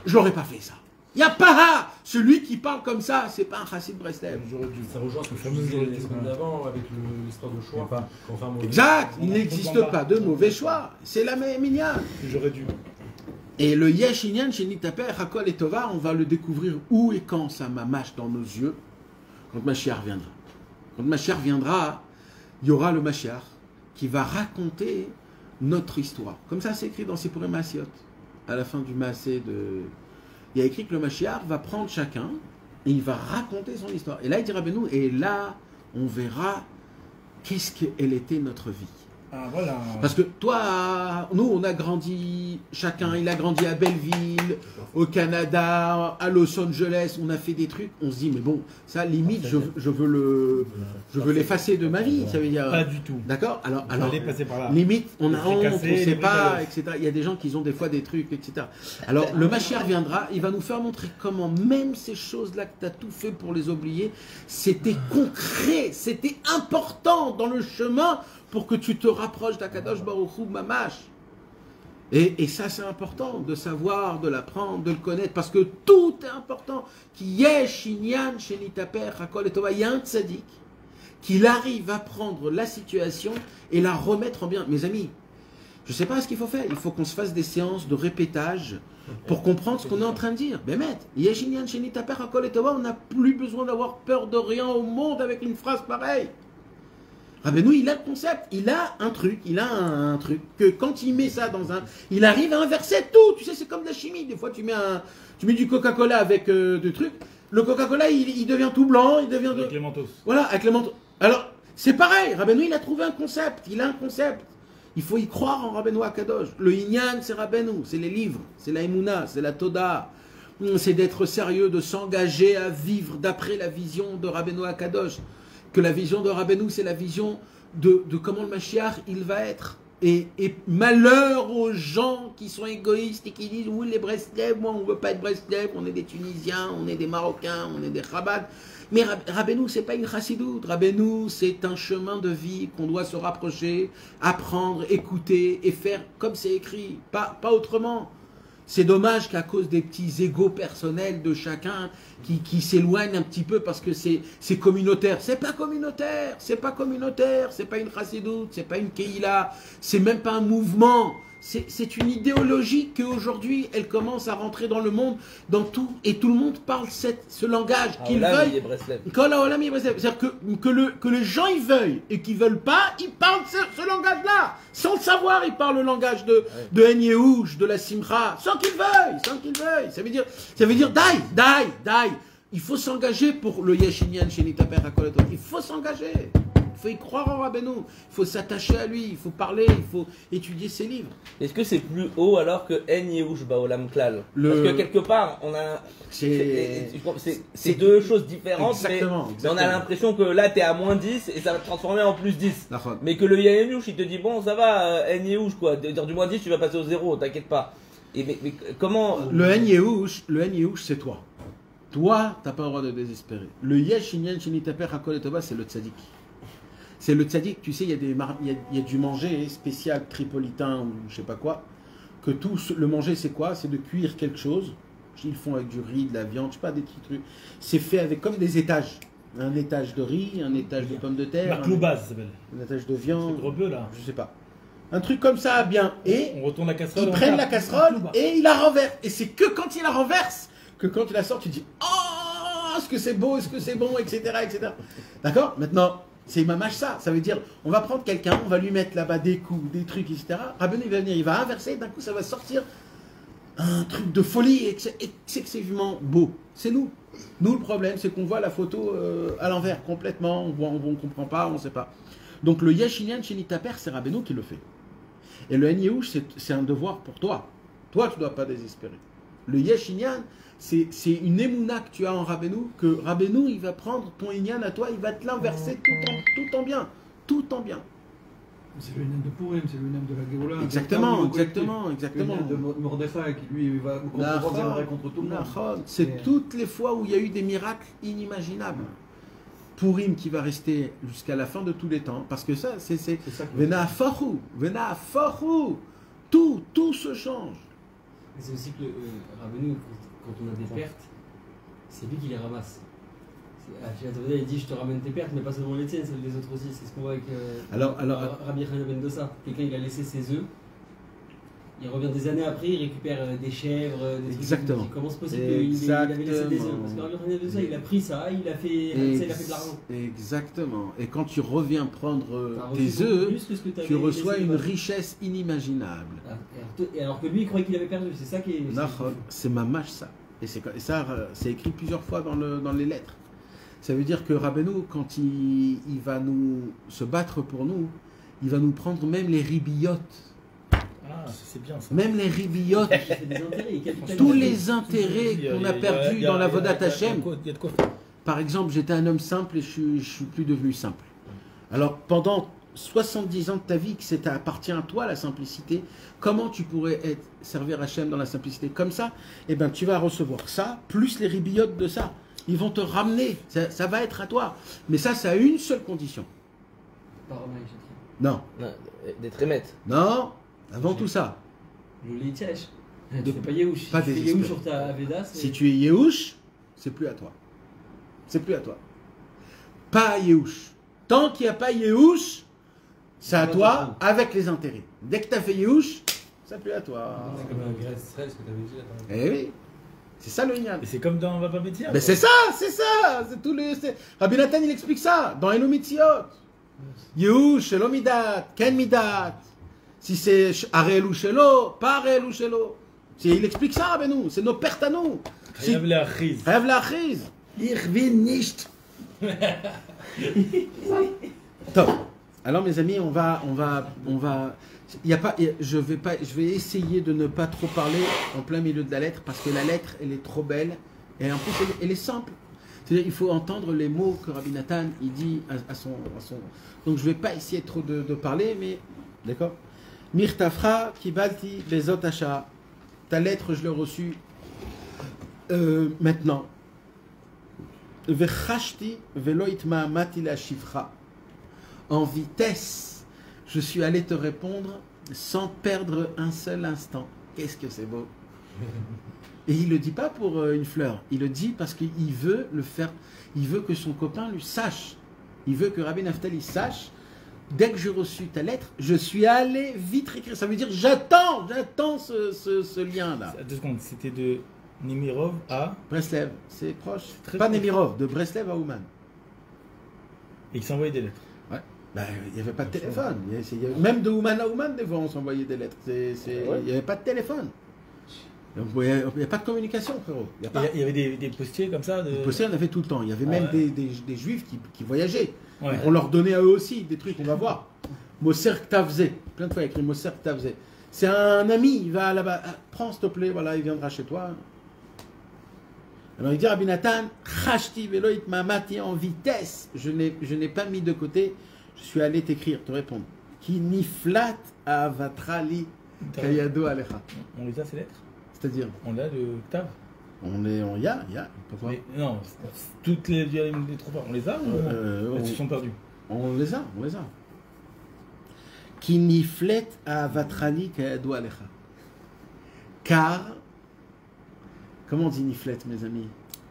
j'aurais pas fait ça. Il n'y a pas celui qui parle comme ça, c'est pas un chassid Breslev. Ça rejoint ce que je disais les semaines d'avant avec l'histoire de choix. Exact, il n'existe pas de mauvais choix, c'est la même minyan. J'aurais dû. Et le Yesh Inyan chez Nitaper, Hakol et Tova, on va le découvrir où et quand ça mâche dans nos yeux, quand Mashiach viendra. Quand Mashiach viendra, il y aura le Mashiach qui va raconter notre histoire. Comme ça, c'est écrit dans Sipurim Maasiot, à la fin du Maasé de... Il y a écrit que le Mashiach va prendre chacun et il va raconter son histoire. Et là, il dira, ben nous, et là, on verra qu'est-ce qu'elle était notre vie. Ah, voilà. Parce que toi, nous, on a grandi, chacun, il a grandi à Belleville, au Canada, à Los Angeles, on a fait des trucs, on se dit, mais bon, ça, limite, je veux l'effacer de ma vie, ça veut dire... Pas du tout. D'accord. Alors passer par là. limite, on a honte, on ne sait pas, bricolos. etc. Il y a des gens qui ont des fois des trucs, etc. Alors, le Mashiach viendra, il va nous faire montrer comment même ces choses-là que tu as tout fait pour les oublier, c'était concret, c'était important dans le chemin pour que tu te rapproches d'Akadosh Baruch Hu Mamash. Et ça, c'est important de savoir, de l'apprendre, de le connaître, parce que tout est important. Qui est Shinyan, Shenitaper, Hakol et Tova, il y a un tzaddik qu'il arrive à prendre la situation et la remettre en bien. Mes amis, je ne sais pas ce qu'il faut faire. Il faut qu'on se fasse des séances de répétage pour comprendre ce qu'on est en train de dire. Mais Yeshinyan, Shenitaper, Hakol et Tova, on n'a plus besoin d'avoir peur de rien au monde avec une phrase pareille. Rabbeinu, il a le concept, il a un truc, que quand il met ça dans un... Il arrive à inverser tout, tu sais, c'est comme de la chimie. Des fois, tu mets du Coca-Cola avec des trucs, le Coca-Cola, il devient tout blanc, il devient... Avec les mentos. Voilà, avec les mentos. Alors, c'est pareil, Rabbeinu, il a trouvé un concept, il a un concept. Il faut y croire en Rabbeinu Akadosh. Le Inyan, c'est Rabbeinu, c'est les livres, c'est la Emouna, c'est la Toda. C'est d'être sérieux, de s'engager à vivre d'après la vision de Rabbeinu Akadosh. Que la vision de Rabbeinu, c'est la vision de comment le Mashiach, il va être. Et malheur aux gens qui sont égoïstes et qui disent, oui, les Breslev, moi, on ne veut pas être Breslev, on est des Tunisiens, on est des Marocains, on est des Chabad. Mais Rabbeinu, ce n'est pas une chassidoute. Rabbeinu, c'est un chemin de vie qu'on doit se rapprocher, apprendre, écouter et faire comme c'est écrit, pas autrement. C'est dommage qu'à cause des petits égos personnels de chacun qui s'éloignent un petit peu parce que c'est communautaire. C'est pas communautaire, c'est pas une chassidoute, c'est pas une keïla, c'est même pas un mouvement. C'est une idéologie qu'aujourd'hui, elle commence à rentrer dans le monde, dans tout, et tout le monde parle ce langage, qu'ils veuillent. C'est-à-dire que les gens ils veuillent et qu'ils veulent pas, ils parlent ce langage-là. Sans le savoir, ils parlent le langage de En Yehush, de la Simcha, sans qu'ils veuillent. Ça veut dire, dai. Il faut s'engager pour le Yeshinyan, Shenitaper, Hakol et Tova. Il faut s'engager. Il faut y croire en Rabbeinu, il faut s'attacher à lui, il faut parler, il faut étudier ses livres. Est-ce que c'est plus haut alors que En Yehush Baolam Klal? Parce que quelque part, on a... C'est deux choses différentes, exactement. Mais on a l'impression que là, tu es à moins 10 et ça va te transformer en plus 10. Mais que le Yehush, il te dit, bon, ça va, En Yehush, quoi. Dire du moins 10, tu vas passer au 0, t'inquiète pas. Mais comment... Le En Yehush, c'est toi. Toi, tu n'as pas le droit de désespérer. Le Yesh Inyan Shenitaper Hakol et Tova, c'est le tzaddik. C'est le tzaddik, tu sais, il y a du manger spécial tripolitain ou je sais pas quoi, que le manger c'est quoi? C'est de cuire quelque chose, ils font avec du riz, de la viande, je sais pas, des petits trucs. C'est fait avec comme des étages. Un étage de riz, un étage de pommes de terre, un étage de viande, c'est gros bœuf, là. Je sais pas. Un truc comme ça, bien. Et on retourne la casserole, ils prennent la casserole et ils la renversent. Et c'est que quand ils la renversent, que quand tu la sors, tu dis « Oh, est-ce que c'est beau, est-ce que c'est bon, etc. etc. » D'accord? Maintenant, c'est mamache ça. Ça veut dire, on va prendre quelqu'un, on va lui mettre là-bas des coups, des trucs, etc. Rabbeinu, il va venir, il va inverser, d'un coup, ça va sortir un truc de folie excessivement beau. C'est nous. Nous, le problème, c'est qu'on voit la photo à l'envers, complètement. On ne comprend pas, on ne sait pas. Donc, le Yeshinyan Shenitaper, c'est Rabbeinu qui le fait. Et le En Yehush, c'est un devoir pour toi. Toi, tu ne dois pas désespérer. Le Yeshinyan, c'est une émouna que tu as en Rabbeinu, que Rabbeinu, il va prendre ton Inyan à toi, il va te l'inverser tout en bien. Tout en bien. C'est le Inyan de Purim, c'est le Inyan de la Géoula. Exactement. Le Inyan de Mordechai, qui lui, il va contre tout le monde. C'est toutes les fois où il y a eu des miracles inimaginables. Purim qui va rester jusqu'à la fin de tous les temps, parce que ça, c'est ça que- Vena Fahu, tout se change. Mais c'est aussi que Rabbeinu, quand on a des pertes, c'est lui qui les ramasse. Il dit je te ramène tes pertes, mais pas seulement les tiennes, celles des autres aussi. C'est ce qu'on voit avec Rabbi Yochanan ben Dossa. Quelqu'un il a laissé ses œufs, il revient des années après, il récupère des chèvres, des trucs. Exactement. Comment c'est possible qu'il avait laissé des œufs? Parce que Rabbi Yochanan ben Dossa, il a pris ça, il a fait de l'argent. Exactement. Et quand tu reviens prendre T'as reçu tes beaucoup œufs, plus que ce que t'avais tu reçois laissé une de base. richesse inimaginable. Et alors que lui, il croyait qu'il avait perdu. C'est ça qui est. C'est mamash ça. Et ça, c'est écrit plusieurs fois dans les lettres. Ça veut dire que Rabbeinu, quand il va nous se battre pour nous, il va nous prendre même les ribiotes. Ah, c'est bien ça. Même les ribiotes. Il fait des intérêts, il capitalise. Tous les intérêts qu'on a perdus dans la Vodat Hashem. Il y a de quoi faire. Par exemple, j'étais un homme simple et je suis plus devenu simple. Alors, pendant 70 ans de ta vie, que ça appartient à toi, la simplicité, comment tu pourrais servir Hachem dans la simplicité comme ça? Eh bien, tu vas recevoir ça, plus les ribiotes de ça. Ils vont te ramener, ça va être à toi. Mais ça a une seule condition. Non, D'être émette. non, avant tout ça. Le litiage. Tu De- fais pas Yehush. pas Si tu fais désespérer. Yehush sur ta Aveda, Si tu es Yehush, c'est plus à toi. C'est plus à toi. Pas Yehush. Tant qu'il n'y a pas Yehush, c'est à toi avec les intérêts. Dès que tu as fait Yehush, c'est plus à toi. C'est comme un grain stress que tu avais dit là. Eh oui, c'est ça le Inyan. Et c'est comme dans Papa Métier. Mais c'est ça. C'est tout le. Rabbi Nathan, il explique ça dans Elo Mitziot. Yehush, Elo Midat, Ken Midat. Si c'est Arel ou Shelo, pas Arel ou Shelo. Il explique ça, Rabbeinu. C'est nos pertes à nous. Si- Rêve la crise. Rêve la crise. Ich will nicht. Top. Alors mes amis, je vais essayer de ne pas trop parler en plein milieu de la lettre parce que la lettre, elle est trop belle et en plus elle est simple. C'est-à-dire, il faut entendre les mots que Rabbi Nathan il dit à son. Donc je vais pas essayer trop de parler, mais d'accord. Mirtafra kibalti bezot hasha. Ta lettre, je l'ai reçue maintenant. Vechashti velo itma'amati la shifra. En vitesse, je suis allé te répondre sans perdre un seul instant. Qu'est-ce que c'est beau! Et il le dit pas pour une fleur, il le dit parce qu'il veut le faire, il veut que son copain lui sache. Il veut que Rabbi Naftali sache. Dès que j'ai reçu ta lettre, je suis allé vite écrire. Ça veut dire j'attends ce lien-là. 2 secondes, c'était de Nimirov à. Breslev, c'est proche. Très Pas proche. Nemirov, de Breslev à Ouman. Et il s'envoyait des lettres. Ben, il n'y avait pas de téléphone. Même de Ouman à Ouman, des fois, on s'envoyait des lettres. Il n'y avait pas de téléphone. Donc, il n'y a pas de communication, frérot. Il y a pas. Il y avait des postiers comme ça. Des postiers, on avait tout le temps. Il y avait même ouais. des juifs qui voyageaient. Ouais. Donc, on leur donnait à eux aussi des trucs, on va voir. Moser Ktavze. Plein de fois, il y a écrit Moser Ktavze. C'est un ami, il va là-bas. Ah, prends, s'il te plaît, voilà, il viendra chez toi. Alors il dit Rabbi Nathan, Chashti veloit mamati en vitesse. Je n'ai pas mis de côté. Je suis allé t'écrire, te répondre. Ki niflat avatrali kayado alecha. On les a ces lettres. C'est-à-dire, On l'a de Ktav. il y a. Pourquoi Mais non, toutes les 3 fois, on les a ou elles se sont perdues? on les a. Ki niflet avatrali kayado alecha. Car, comment on dit niflet, mes amis?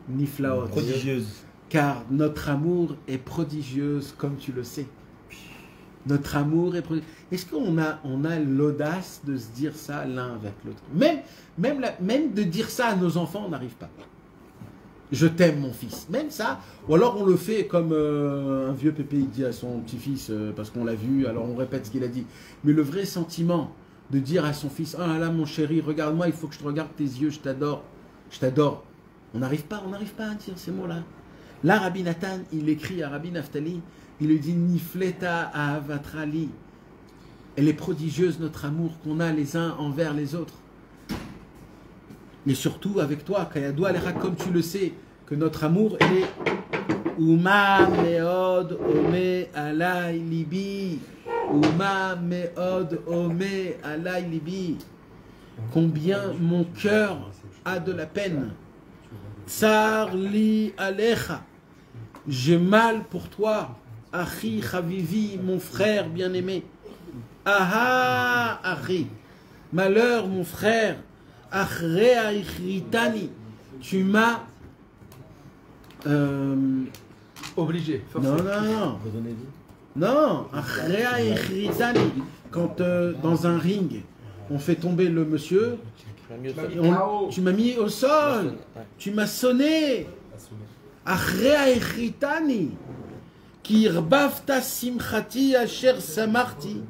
Niflaot. Prodigieuse. Car notre amour est prodigieuse, comme tu le sais. Notre amour est prodigieuse. Est-ce qu'on a l'audace de se dire ça l'un avec l'autre? Même de dire ça à nos enfants, on n'arrive pas. Je t'aime, mon fils. Même ça. Ou alors on le fait comme un vieux pépé, il dit à son petit-fils, parce qu'on l'a vu, alors on répète ce qu'il a dit. Mais le vrai sentiment de dire à son fils, ah là mon chéri, regarde-moi, il faut que je te regarde tes yeux, je t'adore. Je t'adore. On n'arrive pas à dire ces mots-là. Là, Rabbi Nathan, il écrit à Rabbi Naftali, il lui dit Nifleta Avatrali. Elle est prodigieuse, notre amour qu'on a les uns envers les autres. Et surtout avec toi, Kayadou Alecha, comme tu le sais, que notre amour est Uma Meod Ome Alay Libi. Uma Meod Ome Alay Libi. Combien mon cœur a de la peine. Tsar li alecha. j'ai mal pour toi. Achi Chavivi, mon frère bien-aimé. Aha, Achi. Malheur, mon frère. Achrea Ichritani. Tu m'as. Obligé. Non. Non, Achrea Ichritani. Quand dans un ring, on fait tomber le monsieur, tu m'as mis au sol. Tu m'as sonné. Achrea Ichritani. Ki irbavta simchati asher samarti.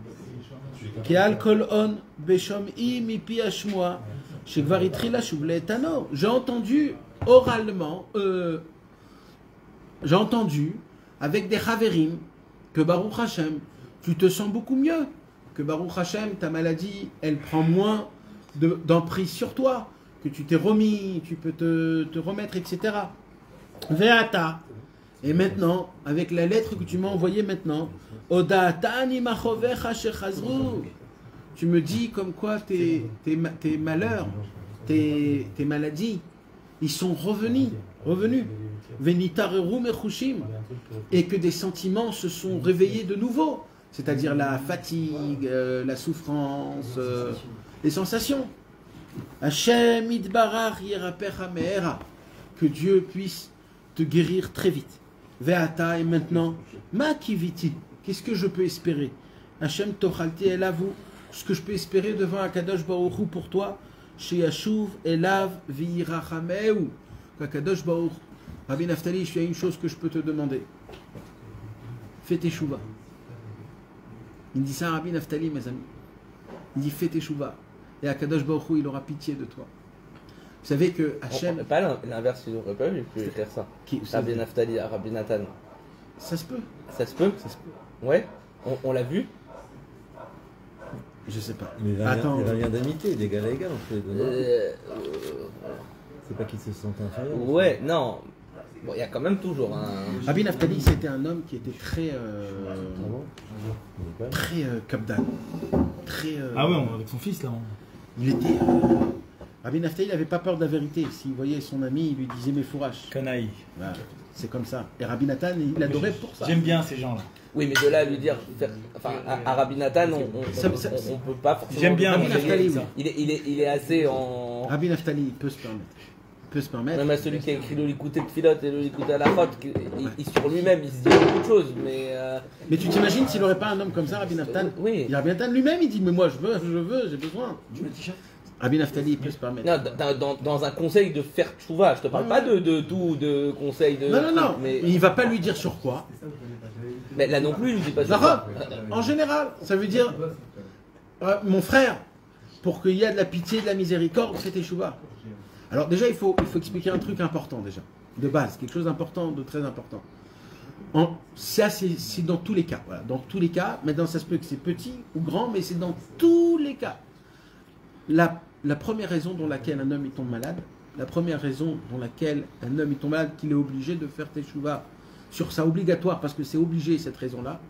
Ki al kol on beshom'i mipi ashmoa. Shekvar itrila shuv le'etano. J'ai entendu oralement, j'ai entendu avec des chaverim que Baruch Hashem, tu te sens beaucoup mieux. Que Baruch Hashem, ta maladie, elle prend moins d'emprise sur toi. Que tu t'es remis, tu peux te remettre, etc. Ve'ata. Et maintenant, avec la lettre que tu m'as envoyée maintenant, Odatani machovecha shechazru. Tu me dis comme quoi tes malheurs, tes maladies, ils sont revenus. Venitareru mechushim. Et que des sentiments se sont réveillés de nouveau. C'est-à-dire la fatigue, la souffrance, les sensations. Hashem idbarach yerapecha me'era. Que Dieu puisse te guérir très vite. Ve'ata, et maintenant, ma kiviti, qu'est-ce que je peux espérer? Hashem tochalti elavu, ce que je peux espérer devant Akadosh Baruch Hu pour toi, chez Yashuv elav v'yirachameu, qu'Akadosh Baruch. Rabbi Naftali, il y a une chose que je peux te demander. Fais teshuva. Il dit ça à Rabbi Naftali, mes amis. Il dit fais teshuva. Et Akadosh Baruch Hu, il aura pitié de toi. Vous savez que Hachem... Pas l'inverse, il aurait pas pu écrire ça. Rabbi Naftali à Rabbi Nathan. Ça se peut. Ça se peut. Ouais, on l'a vu. Je sais pas. Mais il y a un lien d'amitié, d'égal à égal entre les deux. C'est pas qu'ils se sentent inférieurs. Ouais, non. Bon, il y a quand même toujours un... Rabbi Naftali, c'était un homme qui était très... très kabdan. Très... Ah ouais, avec son fils là. Il était... Rabbi Naftali n'avait pas peur de la vérité. S'il voyait son ami, il lui disait mes fourrages. Canaille. Voilà, c'est comme ça. Et Rabbi Nathan, il adorait pour ça. J'aime bien ces gens-là. Oui, mais de là à lui dire, enfin, à Rabbi Nathan, on peut pas forcément. J'aime bien Rabbi Naftali. Il est assez en. Rabbi Naftali, il peut se permettre. Même à celui qui a écrit le Likuté de Philot et le Likuté à la Rote, sur lui-même, il se dit beaucoup de choses, mais. Mais tu t'imagines s'il n'aurait pas un homme comme ça, Rabbi Nathan? Oui. Rabbi Nathan lui-même, il dit mais moi je veux, j'ai besoin. Rabbi Naftali, il peut se permettre. Non, dans un conseil de faire tchouva, je te parle pas de conseil de. Non. Mais il va pas lui dire sur quoi. Mais là non plus, il ne dit pas ça. En général, ça veut dire mon frère, pour qu'il y ait de la pitié, de la miséricorde, c'est teshuva. Alors déjà, il faut expliquer un truc important déjà, de base, quelque chose d'important, de très important. Ça, c'est dans tous les cas. Voilà, dans tous les cas, maintenant ça se peut que c'est petit ou grand, mais c'est dans tous les cas. La première raison dans laquelle un homme il tombe malade, qu'il est obligé de faire teshuva sur ça obligatoire, parce que c'est obligé cette raison-là,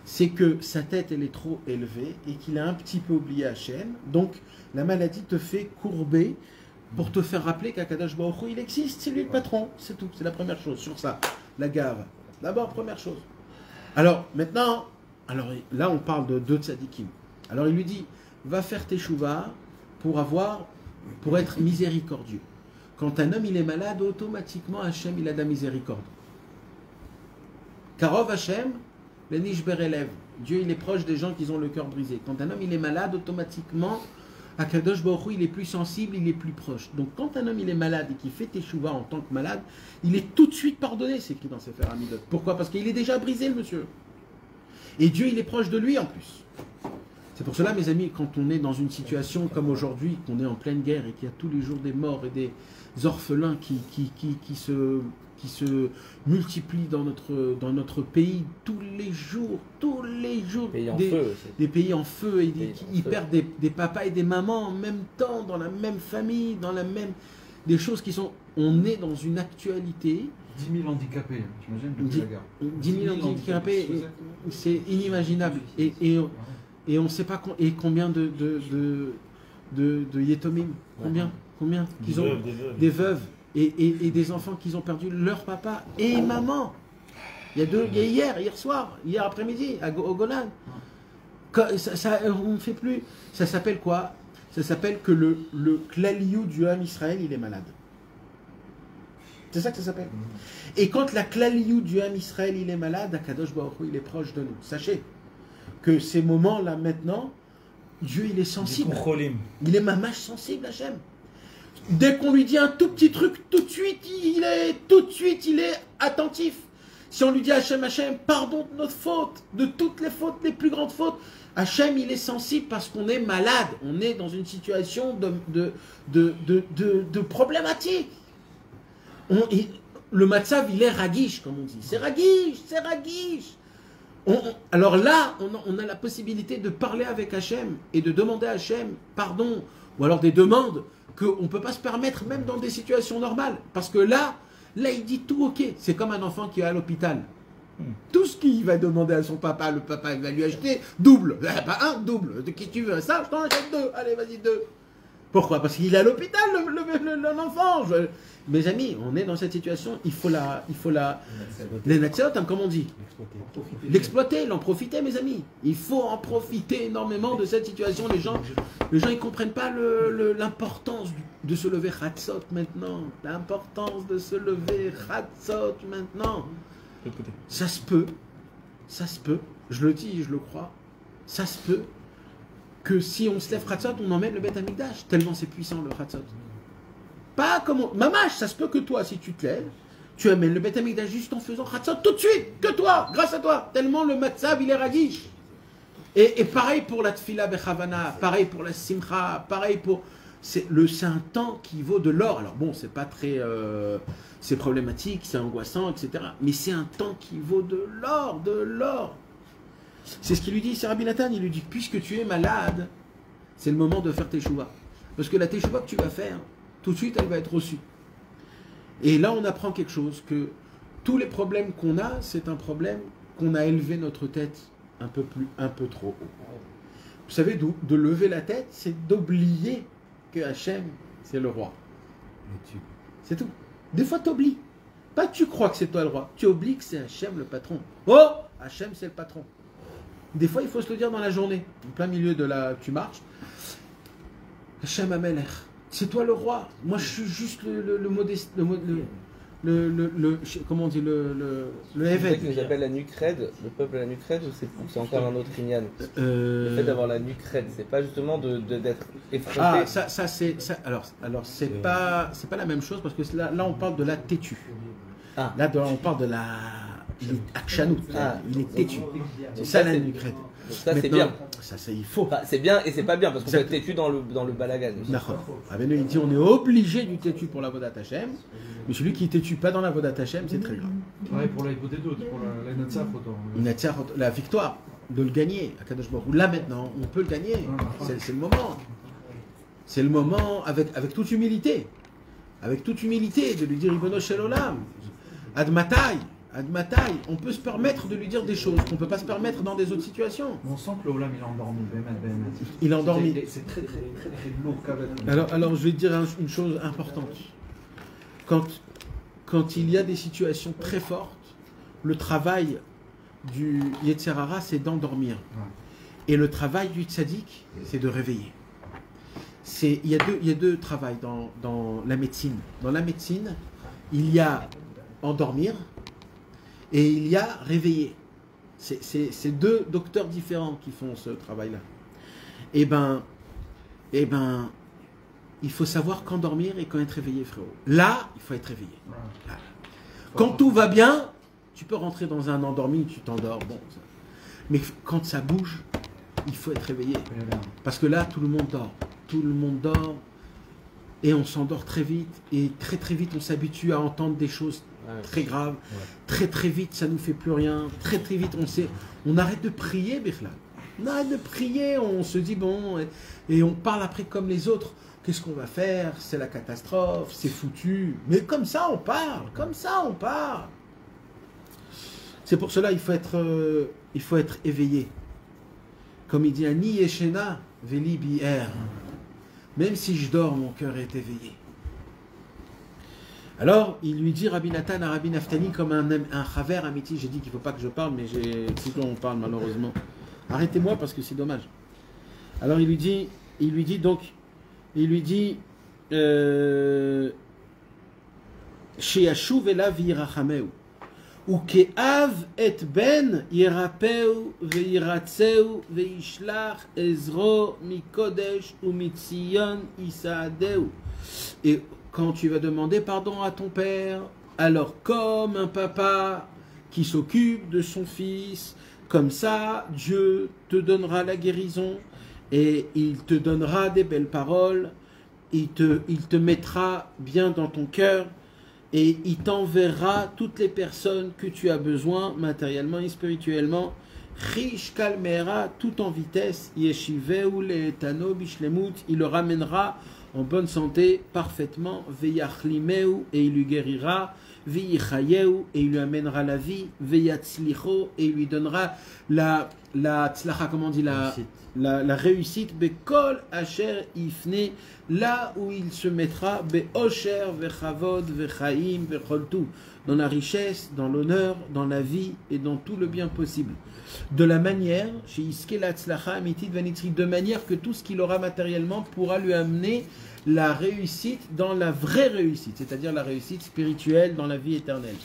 c'est que sa tête elle est trop élevée et qu'il a un petit peu oublié Hachem. Donc la maladie te fait courber pour te faire rappeler qu'Akadosh Baruch Hu il existe, c'est lui le patron, c'est tout, c'est la première chose sur ça, la gave. D'abord, première chose. Alors maintenant, là on parle de deux tzadikim. Alors il lui dit, va faire teshuva pour être miséricordieux. Quand un homme il est malade, automatiquement Hachem il a de la miséricorde. Karov Hachem, le nishber élève. Dieu il est proche des gens qui ont le cœur brisé. Quand un homme il est malade, automatiquement Akadosh Baruch Hu il est plus sensible, il est plus proche. Donc quand un homme il est malade et qu'il fait teshuva en tant que malade, il est tout de suite pardonné, c'est écrit dans Sefer Hamidot. Pourquoi? Parce qu'il est déjà brisé le monsieur. Et Dieu il est proche de lui en plus. C'est pour cela, mes amis, quand on est dans une situation comme aujourd'hui, qu'on est en pleine guerre et qu'il y a tous les jours des morts et des orphelins qui se multiplient dans notre pays tous les jours, des pays en feu, et ils perdent des papas et des mamans en même temps, dans la même famille, des choses qui sont... On est dans une actualité... 10 000 handicapés, j'imagine, depuis la guerre. 10 000 handicapés, c'est inimaginable. Et on ne sait pas combien de yetomim, combien qu'ils ont, des veuves et des enfants qui ont perdu leur papa et maman. Il y a hier soir, hier après-midi, au Golan. On ne fait plus. Ça s'appelle quoi? Ça s'appelle que le klaliou du Ham Israël, il est malade. C'est ça que ça s'appelle. Et quand la klaliou du Ham Israël, il est malade, Akadosh Baruch Hu, il est proche de nous. Sachez que ces moments-là, maintenant, Dieu, il est sensible. Il est mamash sensible, Hachem. Dès qu'on lui dit un tout petit truc, tout de suite, il est attentif. Si on lui dit Hachem, pardon de notre faute, de toutes les fautes, les plus grandes fautes, Hachem, il est sensible parce qu'on est malade. On est dans une situation de problématique. Le matzav, il est raguiche, comme on dit. C'est raguiche. Alors là, on a la possibilité de parler avec Hachem et de demander à Hachem pardon, ou alors des demandes qu'on ne peut pas se permettre même dans des situations normales. Parce que là, il dit tout ok. C'est comme un enfant qui est à l'hôpital. Tout ce qu'il va demander à son papa, le papa il va lui acheter double. Pas un, double. De qui tu veux ça? Je t'en achète 2. Allez, vas-y, 2. Pourquoi? Parce qu'il est à l'hôpital, l'enfant. Mes amis, on est dans cette situation, il faut la les natséot, comme on dit. L'exploiter, l'en profiter, mes amis. Il faut en profiter énormément de cette situation. Les gens ils comprennent pas l'importance de se lever Chatzot maintenant. L'importance de se lever Chatzot maintenant. Ça se peut, je le dis, je le crois, ça se peut que si on se lève Chatzot, on emmène le Beth Amikdash, tellement c'est puissant le Chatzot. Pas comme Mamash, ça se peut que toi, si tu te lèves, tu amènes le Beth Amikdash juste en faisant Chatzot tout de suite, que toi, grâce à toi, tellement le Matzav il est ragish. Et pareil pour la Tfila Bechavana, pareil pour la Simcha, pareil pour... C'est un temps qui vaut de l'or. Alors bon, c'est pas très... c'est problématique, c'est angoissant, etc. Mais c'est un temps qui vaut de l'or. C'est ce qu'il lui dit, c'est Rabbi Nathan, il lui dit, puisque tu es malade, c'est le moment de faire tes teshuva. Parce que la teshuva que tu vas faire, tout de suite, elle va être reçue. Et là, on apprend quelque chose, que tous les problèmes qu'on a, c'est un problème qu'on a élevé notre tête un peu trop haut. Vous savez, de lever la tête, c'est d'oublier que Hachem, c'est le roi. C'est tout. Des fois, tu oublies. Pas que tu crois que c'est toi le roi. Tu oublies que c'est Hachem le patron. Oh, Hachem, c'est le patron. Des fois, il faut se le dire dans la journée. En plein milieu de la... Tu marches. Hachem Amelech. C'est toi le roi. Moi, je suis juste le modeste... comment on dit, le évêque. C'est ce qu'ils appellent la nucrède, le peuple à la nucrède, ou c'est encore un autre Inyan? Le fait d'avoir la nucrède, c'est pas justement d'être effronté. Ah, ça c'est ça. Alors c'est pas la même chose parce que là on parle de la têtue. Ah. Là on parle de la akshanout. Il est têtu. C'est ça la nucrède. Ça c'est bien. Ça il faut. Enfin, c'est bien et c'est pas bien parce qu'on peut être têtu dans le balagan. D'accord. Avenu il dit on est obligé du têtu pour la Vodat Hashem, mais celui qui têtu pas dans la Vodat Hashem, c'est très grave. Ouais, pour la hypothédose, pour la Natsar, la victoire, de le gagner à Kadosh Baruch Hu. Là maintenant, on peut le gagner. C'est le moment. C'est le moment avec toute humilité. Avec toute humilité de lui dire Ribono Shel Olam, Admatai. On peut se permettre de lui dire des choses qu'on ne peut pas se permettre dans des autres situations. On sent que l'Olam il est endormi. Il est endormi. C'est très lourd. Alors je vais te dire une chose importante. Quand il y a des situations très fortes, le travail du Yetzer Hara, c'est d'endormir. Et le travail du Tzaddik, c'est de réveiller. Il y a deux travails dans la médecine. Dans la médecine, il y a endormir et il y a réveiller. C'est deux docteurs différents qui font ce travail-là. Eh ben, il faut savoir quand dormir et quand être réveillé, frérot. Là, il faut être réveillé. Là. Quand tout va bien, tu peux rentrer dans un endormi, tu t'endors. Bon, mais quand ça bouge, il faut être réveillé. Parce que là, tout le monde dort. Tout le monde dort. Et on s'endort très vite. Et très très vite, on s'habitue à entendre des choses très graves. Très très vite, ça nous fait plus rien. Très très vite, on arrête de prier, Bechla. On arrête de prier, on se dit bon, et on parle après comme les autres. Qu'est-ce qu'on va faire? C'est la catastrophe, c'est foutu. Mais comme ça, on parle. C'est pour cela il faut être éveillé. Comme il dit, Ani Yeshena Veli Bi'er. Même si je dors, mon cœur est éveillé. Alors, il lui dit Rabbi Nathan à Rabbi Naftali comme un chaver amiti. J'ai dit qu'il ne faut pas que je parle, mais c'est quand on parle malheureusement. Arrêtez-moi parce que c'est dommage. Alors il lui dit Sheashuv elav yirachameu ukeav et ben yirapeu veiratzeu veishlach ezro mikodesh umitzion isaadeu. Et quand tu vas demander pardon à ton père, alors comme un papa qui s'occupe de son fils, comme ça Dieu te donnera la guérison et il te donnera des belles paroles, il te mettra bien dans ton cœur et il t'enverra toutes les personnes que tu as besoin matériellement et spirituellement. Rish kalmera, tout en vitesse, yeshiveu leetano bishlemut, il le ramènera en bonne santé, parfaitement, veyachlimeu, et il lui guérira, veyichayeu, et il lui amènera la vie, veyatzlicho, et il lui donnera la tzlacha, comment on dit, la réussite, bekol asher ifne, là où il se mettra, beosher, vechavod, vechaim, vecholtu, dans la richesse, dans l'honneur, dans la vie et dans tout le bien possible. De la manière, de manière que tout ce qu'il aura matériellement pourra lui amener la réussite dans la vraie réussite, c'est-à-dire la réussite spirituelle dans la vie éternelle.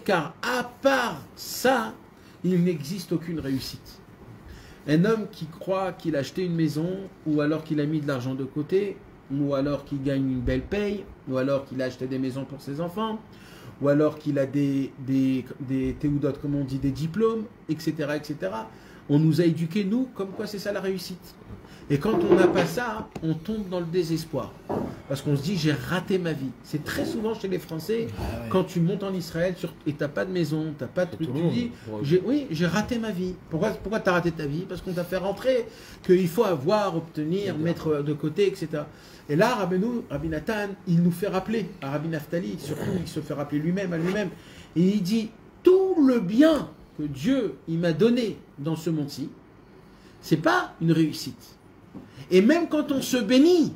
Car à part ça, il n'existe aucune réussite. Un homme qui croit qu'il a acheté une maison, ou alors qu'il a mis de l'argent de côté, ou alors qu'il gagne une belle paye, ou alors qu'il a acheté des maisons pour ses enfants, ou alors qu'il a des théoudotes, comme on dit, des diplômes, etc., etc. On nous a éduqués, nous, comme quoi c'est ça la réussite. Et quand on n'a pas ça, on tombe dans le désespoir. Parce qu'on se dit, j'ai raté ma vie. C'est très souvent chez les Français, quand tu montes en Israël et tu n'as pas de maison, tu n'as pas de truc, tu dis, j'ai raté ma vie. Pourquoi tu as raté ta vie? Parce qu'on t'a fait rentrer, qu'il faut avoir, obtenir, mettre de côté, etc. Et là, Rabbi Nathan, il nous fait rappeler, à Rabbi Naftali, surtout, il se fait rappeler lui-même à lui-même, et il dit, tout le bien que Dieu il m'a donné dans ce monde-ci, c'est pas une réussite. Et même quand on se bénit,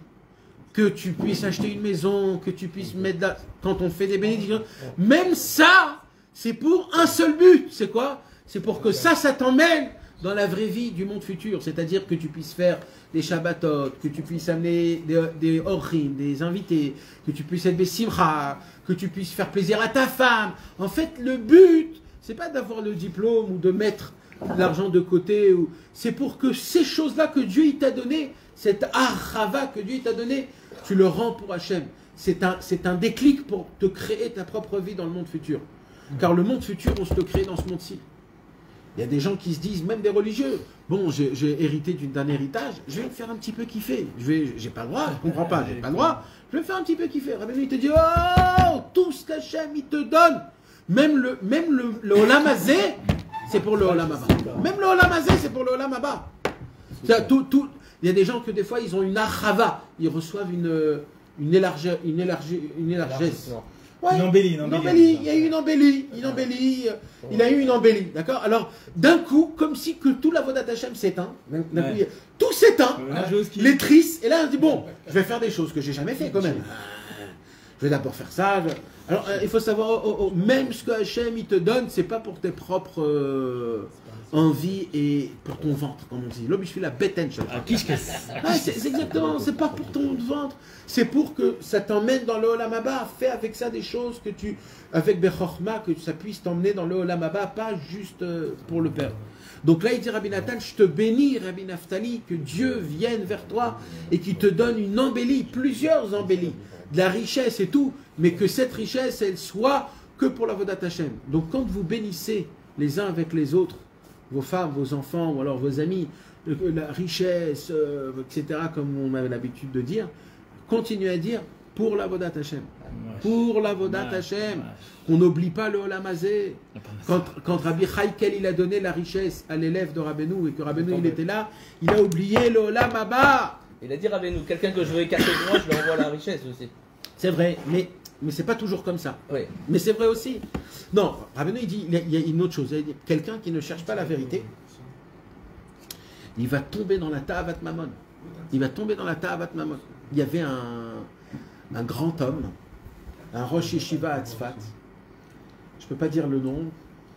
que tu puisses acheter une maison, que tu puisses mettre quand on fait des bénédictions, même ça, c'est pour un seul but. C'est quoi? C'est pour que ça t'emmène dans la vraie vie du monde futur. C'est-à-dire que tu puisses faire des Shabbatot, que tu puisses amener des orchim, des invités, que tu puisses être des simcha, que tu puisses faire plaisir à ta femme. En fait, le but, c'est pas d'avoir le diplôme ou de mettre l'argent de côté. C'est pour que ces choses-là que Dieu il t'a donné, cet archava que Dieu t'a donné, tu le rends pour Hachem. C'est un déclic pour te créer ta propre vie dans le monde futur. Car le monde futur, on se le crée dans ce monde-ci. Il y a des gens qui se disent, même des religieux, bon, j'ai hérité d'un héritage, je vais me faire un petit peu kiffer. J'ai pas le droit, je comprends pas, j'ai pas le droit, je vais me faire un petit peu kiffer. Rabbi il te dit, oh, tout ce qu'Hachem il te donne, même le Olam Hazé, c'est pour le Olam Haba. Même le Olam Hazé, c'est pour le Olam Haba. Il y a des gens que des fois, ils ont une achava, ils reçoivent une élargesse. Ouais, une embellie. Il y a eu une embellie. Il a eu une embellie. D'accord? Alors, d'un coup, comme si que tout la Vodat Hashem s'éteint, tout s'éteint, les trisses, et là, on dit, bon, je vais faire des choses que j'ai jamais fait quand même. Je vais d'abord faire ça. Alors, il faut savoir, même ce que Hashem il te donne, c'est pas pour tes propres envies et pour ton ventre, comme on dit. Là, je suis la bêten. C'est exactement, c'est pas pour ton ventre. C'est pour que ça t'emmène dans le Olam Haba. Fais avec ça des choses que avec Bechorma, que ça puisse t'emmener dans le Olam Haba, pas juste pour le perdre. Donc là, il dit Rabbi Nathan, je te bénis, Rabbi Naftali, que Dieu vienne vers toi et qu'il te donne une embellie, plusieurs embellies, de la richesse et tout, mais que cette richesse, elle soit que pour la Vodat Hashem. Donc quand vous bénissez les uns avec les autres, vos femmes, vos enfants ou alors vos amis, la richesse, etc., comme on avait l'habitude de dire, continuez à dire pour la Vodat Hashem. Pour la Vodat Hashem. On n'oublie pas le Olam Hazé. Quand Rabbi Chaïkel il a donné la richesse à l'élève de Rabbeinu et que Rabbeinu il était là, il a oublié le Olam Haba. Il a dit Rabbeinu, quelqu'un que je veux écarter de moi, je lui envoie la richesse aussi. C'est vrai, mais c'est pas toujours comme ça. Oui. Mais c'est vrai aussi. Non, Rabbeinu il dit, il y a une autre chose. Il dit, quelqu'un qui ne cherche pas la vérité, il va tomber dans la Ta'avat Mammon. Il va tomber dans la Ta'avat Mammon. Il y avait un grand homme, un Rosh Yeshiva à Tzfat. Je ne peux pas dire le nom,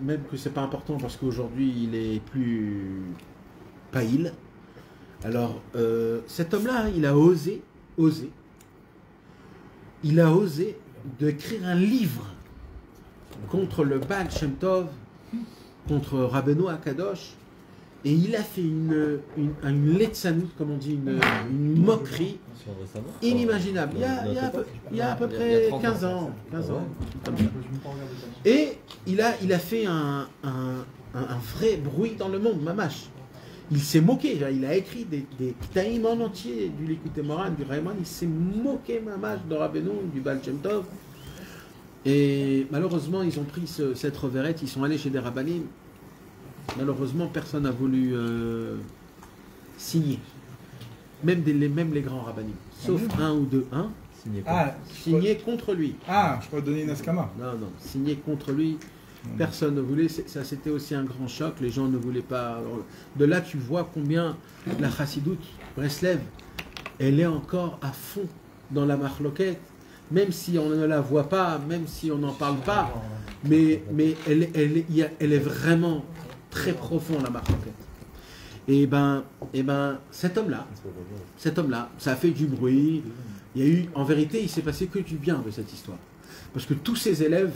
même que c'est pas important parce qu'aujourd'hui il est plus païl. Alors cet homme-là, il a osé d'écrire un livre contre le Baal Shem Tov, contre Rabbeinu Akadosh, et il a fait une letzanout, comme on dit, une moquerie inimaginable. Il y a à peu près 15 ans. Comme ça. Et il a fait un vrai bruit dans le monde, mamash. Il s'est moqué, il a écrit des ktaïm en entier du Likutei Moharan, du Raïman, il s'est moqué mamash de Rabbeinu, du Baal Shem Tov. Et malheureusement, ils ont pris cette reverette, ils sont allés chez des rabbanim. Malheureusement, personne n'a voulu signer. Même les grands rabbanim. Sauf un ou deux, signer contre lui. Ah, je peux donner une askama. Non, signer contre lui. Personne ne voulait, ça c'était aussi un grand choc, les gens ne voulaient pas. Alors, de là tu vois combien la chassidoute Breslev, elle est encore à fond dans la marloquette, même si on ne la voit pas, même si on n'en parle pas, mais elle est vraiment très profonde la marloquette. Et ben cet homme-là, ça a fait du bruit, il y a eu, en vérité il s'est passé que du bien de cette histoire, parce que tous ses élèves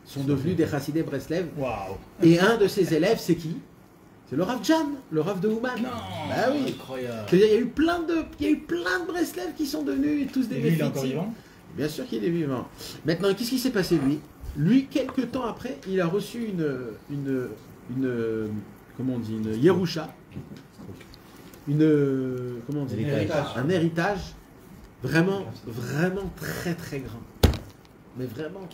sont devenus des Chassidei Breslev. Wow. Et un de ses élèves, c'est qui? C'est le Rav Jam, le Rav de Ouman. Non, bah oui. Incroyable. Il y a eu plein de Breslev qui sont devenus tous des Lui, il est encore vivant? Bien sûr qu'il est vivant. Maintenant, qu'est-ce qui s'est passé lui, quelques temps après, il a reçu une comment on dit, une Yerusha. Comment on dit? Un héritage vraiment très très grand. Mais vraiment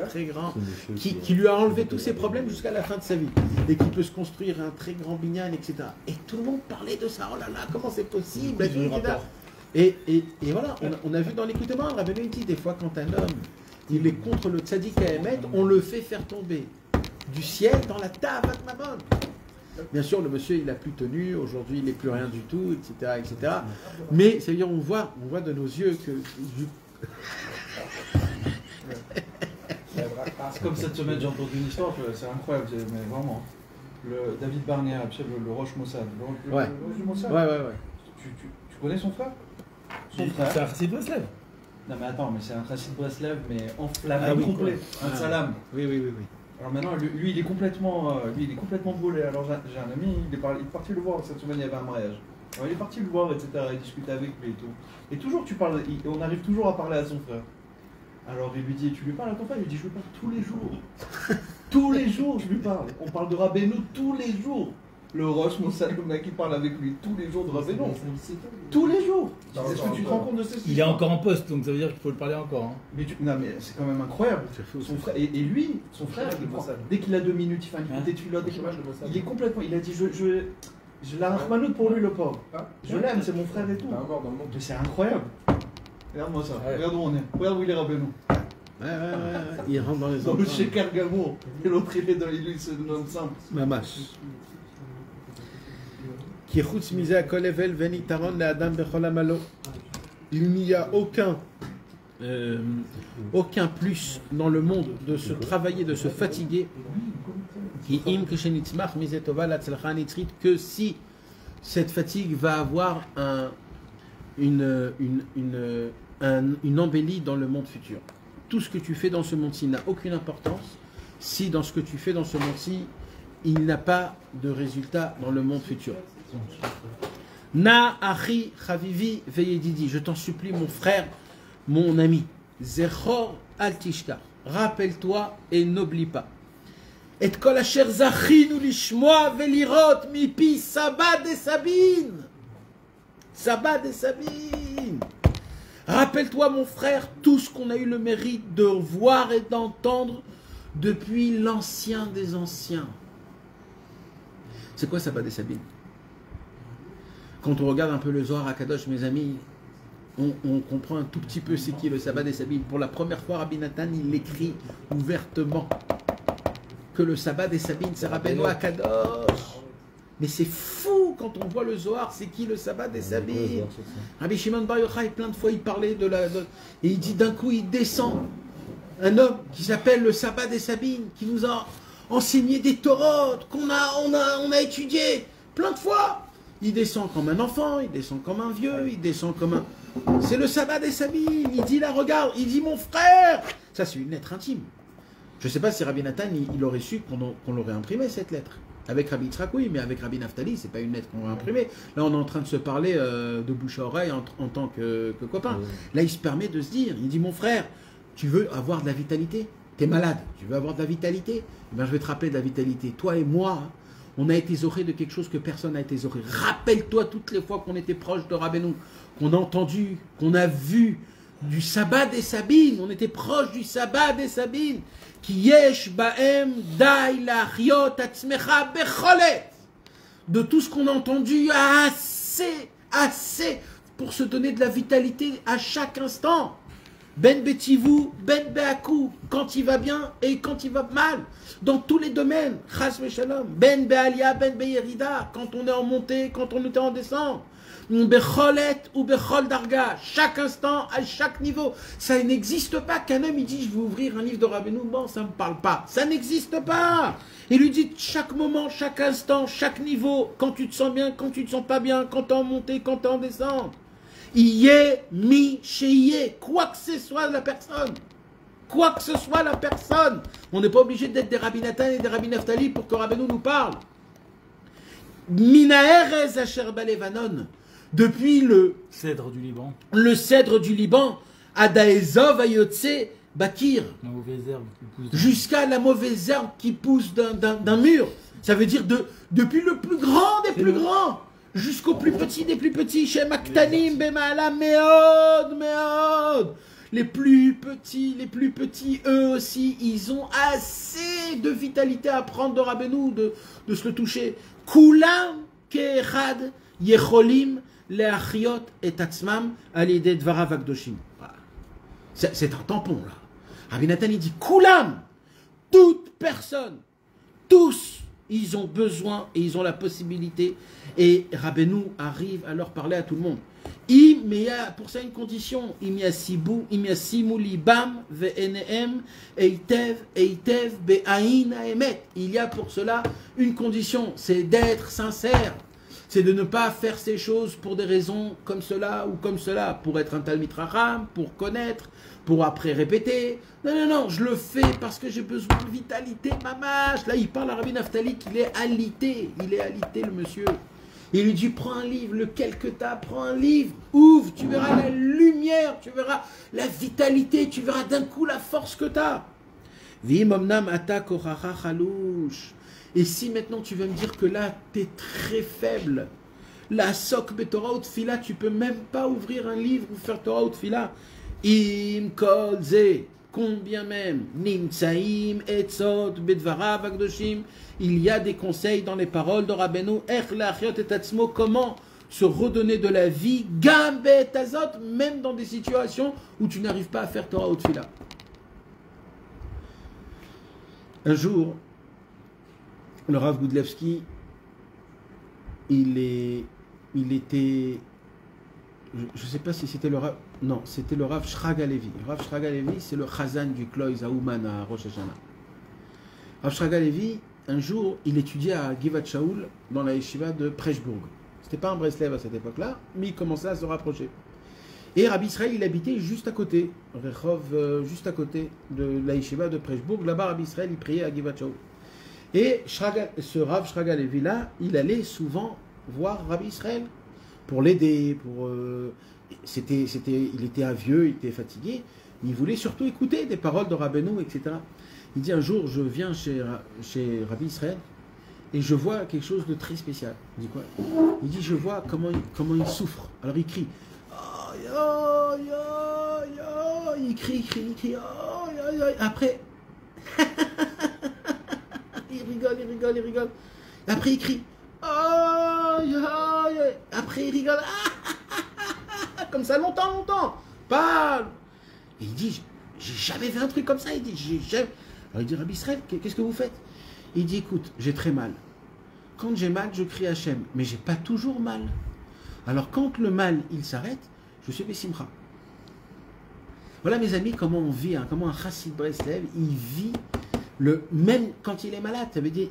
très grand, qui lui a enlevé tous ses problèmes jusqu'à la fin de sa vie, et qui peut se construire un très grand binyan, etc. Et tout le monde parlait de ça, oh là là, comment c'est possible, etc. Et voilà, on a vu dans l'Likutei Moharan, Rabbeinu dit des fois quand un homme, il est contre le tzaddik à Emet, on le fait faire tomber du ciel dans la Tavat Mammon. Bien sûr, le monsieur, il n'a plus tenu, aujourd'hui, il n'est plus rien du tout, etc. Mais, c'est-à-dire, on voit de nos yeux que... C'est comme cette semaine, j'ai entendu une histoire, c'est incroyable, mais vraiment. Le David Barnea, le Rosh Mossad. Le Rosh Mossad. Ouais. Tu connais son frère? C'est un Chassid Breslev. Non mais attends, mais c'est un Chassid Breslev, mais enflammé complet. Un salam. Oui. Alors maintenant, lui il est complètement brûlé. Alors j'ai un ami, il est parti le voir cette semaine, il y avait un mariage. Alors il est parti le voir, etc. Il discutait avec lui et tout. Et toujours on arrive toujours à parler à son frère. Alors il lui dit, tu lui parles à ton frère? Il lui dit, je lui parle tous les jours. Tous les jours, je lui parle. On parle de Rabbeinu tous les jours. Le Rosh Mossad, le mec, il parle avec lui tous les jours de Rabbeinu. Tous les jours. Est-ce que tu te rends compte de ça? Il est encore en poste, donc ça veut dire qu'il faut le parler encore. Hein. Non, mais c'est quand même incroyable. Son frère, et lui, son frère, dès qu'il a 2 minutes, il fait un écoute tu l'as. Il est complètement. Il a dit, je la rahmanout pour lui, le pauvre. Je l'aime, c'est mon frère et tout. Mais c'est incroyable. Regarde-moi ça, regarde où on est, regarde où il est Rabbeinu. Ouais, il rentre dans les Dans le Sheker Gamour, et l'autre il est dans lui, c'est le nom simple. Mamash. Ki chutz mizeh kol hevel venitaron le'adam bechol amalo. Il n'y a aucun plus dans le monde de se travailler, de se fatiguer, que si cette fatigue va avoir une embellie dans le monde futur. Tout ce que tu fais dans ce monde-ci n'a aucune importance si dans ce que tu fais dans ce monde-ci, il n'a pas de résultat dans le monde futur. Na achi chavivi veyedidi, je t'en supplie mon frère, mon ami. Zechor al tishkar, rappelle-toi et n'oublie pas. Et kol asher zachinu lishmoa velirot mipi Saba de Sabine. Saba de Sabine. Rappelle-toi mon frère tout ce qu'on a eu le mérite de voir et d'entendre depuis l'ancien des anciens. C'est quoi Saba de Sabine? Quand on regarde un peu le Zohar HaKadosh, mes amis, on comprend un tout petit peu c'est qui le Sabbat des Sabines. Pour la première fois, Rabbi Nathan, il écrit ouvertement que le Sabbat des Sabines, c'est Rabbeinu HaKadosh. Mais c'est fou! quand on voit le Zohar, c'est qui le sabbat des Sabines? Rabbi Shimon Bar Yochai, plein de fois, il parlait et il dit d'un coup, il descend. Un homme qui s'appelle le sabbat des Sabines, qui nous a enseigné des Torotes, on a étudié plein de fois. Il descend comme un enfant, il descend comme un vieux, il descend comme un... C'est le sabbat des Sabines. Il dit là, regarde, il dit mon frère. Ça, c'est une lettre intime. Je ne sais pas si Rabbi Nathan, il aurait su qu'on l'aurait imprimé, cette lettre. Avec Rabbi Yitzhak, oui, mais avec Rabbi Naftali, c'est pas une lettre qu'on va imprimer. Là, on est en train de se parler de bouche à oreille en tant que copain. Là, il se permet de se dire, il dit, mon frère, tu veux avoir de la vitalité? Tu es malade, tu veux avoir de la vitalité? Eh bien, je vais te rappeler de la vitalité. Toi et moi, on a été zoré de quelque chose que personne n'a été zoré. Rappelle-toi toutes les fois qu'on était proche de Rabbeinu, qu'on a entendu, qu'on a vu du sabbat des Sabines. On était proche du sabbat des Sabines. Ki yesh baem dai la'achiyot atzmecha becholet. De tout ce qu'on a entendu, assez pour se donner de la vitalité à chaque instant. Ben betivou, ben beakou, quand il va bien et quand il va mal, dans tous les domaines. Chas v'shalom, ben be'alia, ben be'yerida, quand on est en montée, quand on est en descente. Becholet ou bechol darga, chaque instant, à chaque niveau. Ça n'existe pas qu'un homme il dit je vais ouvrir un livre de Rabbeinu, bon ça ne me parle pas. Ça n'existe pas. Il lui dit chaque moment, chaque instant, chaque niveau, quand tu te sens bien, quand tu te sens pas bien, quand tu es en montée, quand tu es en descente. Yé, mi, chéyé, quoi que ce soit la personne. Quoi que ce soit la personne. On n'est pas obligé d'être des Rabbi Nathan et des Rabbi Naftali pour que Rabbeinu nous parle. Minaerez asher balevanon. Depuis le cèdre du Liban. Le cèdre du Liban, Adaezov Ayotse Bakir. La mauvaise herbe qui pousse. Jusqu'à la mauvaise herbe qui pousse d'un mur. Ça veut dire depuis le plus grand des plus grands jusqu'au plus petit des plus petits. Chez Maktanim, Bemala, Meod. Les plus petits, eux aussi, ils ont assez de vitalité à prendre de Rabbeinu, de se le toucher. Kulam Kechad Yecholim Leachiot et Atzmam Alide Dvarav Akdoshim. C'est un tampon là. Rabbi Nathan il dit Kulam, toute personne, tous, ils ont besoin et ils ont la possibilité. Et Rabbeinu arrive à leur parler à tout le monde. Mais il y a pour ça une condition. Il y a simu libam ve'enehem eitev be'ain ha'emet. Il y a pour cela une condition, c'est d'être sincère. C'est de ne pas faire ces choses pour des raisons comme cela ou comme cela, pour être un Talmid Chacham, pour connaître, pour après répéter. Non, je le fais parce que j'ai besoin de vitalité, mamache. Là, il parle à Rabbi Naftali qu'il est alité. Il est alité, le monsieur. Il lui dit, prends un livre, lequel que tu as, prends un livre, ouvre, tu verras la lumière, tu verras la vitalité, tu verras d'un coup la force que tu as. Et si maintenant tu vas me dire que là, tu es très faible, la sok betorah ou tfila, tu peux même pas ouvrir un livre ou faire torah ou tfila. Im kol ze, combien même, nimtsaim etzot bedvarav akdoshim, il y a des conseils dans les paroles de Rabbeinu, ech lachiot et atzmo, comment se redonner de la vie, gam betazot, même dans des situations où tu n'arrives pas à faire torah ou tfila. Un jour, le Rav Goudlevski, il était, je ne sais pas si c'était le Rav, non, c'était le Rav Shraga Levi. Rav Shraga Levi, c'est le Chazan du Kloïs à Ouman à Rosh Hashanah. Rav Shraga Levi, un jour, il étudiait à Givat Shaul dans la yeshiva de Preshbourg. C'était pas un Breslev à cette époque-là, mais il commençait à se rapprocher. Et Rabbi Israël, il habitait juste à côté, Rechov, juste à côté de la yeshiva de Preshbourg. Là-bas, Rabbi Israël, il priait à Givat Shaul. Et ce Rav Shraga Levi là, il allait souvent voir Rabbi Israël pour l'aider, il était un vieux, il était fatigué, il voulait surtout écouter des paroles de Rabbeinu, etc. Il dit un jour, je viens chez Rabbi Israël et je vois quelque chose de très spécial. Il dit quoi? Il dit je vois comment il souffre. Alors il crie. Il crie. Après. Il rigole. Après, il crie. Après, il rigole. Comme ça, longtemps. Pas. Et il dit, j'ai jamais vu un truc comme ça. Il dit, j'ai jamais. Alors, il dit, Rabbi Israël, qu'est-ce que vous faites? Il dit, écoute, j'ai très mal. quand j'ai mal, je crie Hachem. Mais j'ai pas toujours mal. Alors quand le mal, il s'arrête, je suis Bessimcha. Voilà mes amis, comment on vit, hein, comment un chassid Breslev, il vit même quand il est malade. Ça veut dire,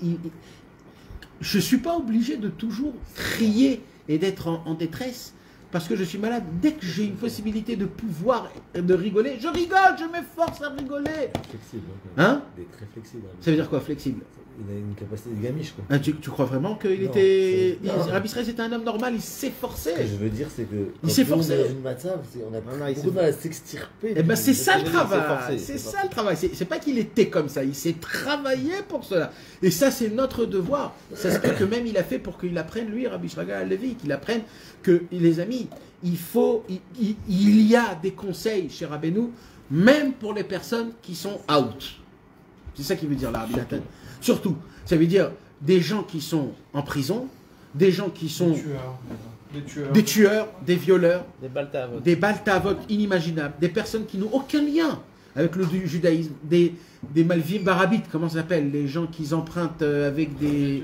je ne suis pas obligé de toujours crier et d'être en détresse parce que je suis malade. Dès que j'ai une possibilité de pouvoir, de rigoler, je rigole, je m'efforce à rigoler. Flexible. Hein? Il est très flexible. Ça veut dire quoi, flexible? Il a une capacité de gamiche, quoi. Ah, tu crois vraiment qu'il Non, était... non. Rabbi Israël c'était un homme normal, il s'efforçait. Ce que je veux dire, c'est que Il s'est quand on forcé. est dans une matzav, on a beaucoup de mal à s'extirper. Eh ben c'est ça le Il s'est travail, forcé, c'est ça le travail. C'est pas qu'il était comme ça, il s'est travaillé pour cela. Et ça c'est notre devoir. C'est ce que même il a fait pour qu'il apprenne lui, Rabbi Shraga Levi, qu'il apprenne que les amis, il y a des conseils chez Rabbeinu, même pour les personnes qui sont out. C'est ça qui veut dire la Rabbi Nathan. Surtout, ça veut dire des gens qui sont en prison, des gens qui sont des tueurs, des violeurs, des baltavot inimaginables, des personnes qui n'ont aucun lien avec le judaïsme, des malvivres barabites, comment ça s'appelle, les gens qui empruntent avec des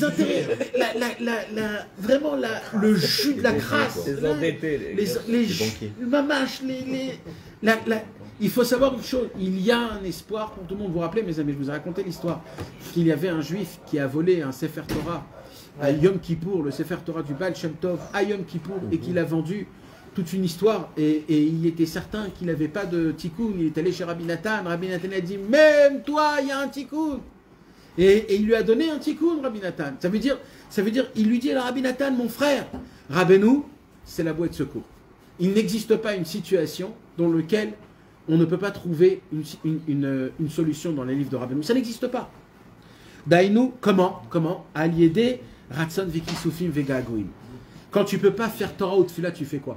intérêts, vraiment le jus de la crasse, Les endettés, les mamaches, il faut savoir une chose, il y a un espoir pour tout le monde. Vous vous rappelez, mes amis, je vous ai raconté l'histoire qu'il y avait un juif qui a volé un Sefer Torah à Yom Kippour, le Sefer Torah du Baal Shem Tov à Yom Kippour, et qu'il a vendu toute une histoire, et il était certain qu'il n'avait pas de tikkun. Il est allé chez Rabbi Nathan a dit, même toi, il y a un tikkun. Et il lui a donné un tikkun, Rabbi Nathan. Ça veut dire, il lui dit à Rabbi Nathan, mon frère, Rabbeinu, c'est la boîte de secours. Il n'existe pas une situation dans laquelle on ne peut pas trouver une solution dans les livres de Rabbeinu. Ça n'existe pas. Daïnou, comment Aliédé, Ratson, Viki, Soufim, Vegagoim. Quand tu ne peux pas faire Torah ou Tfila, tu fais quoi?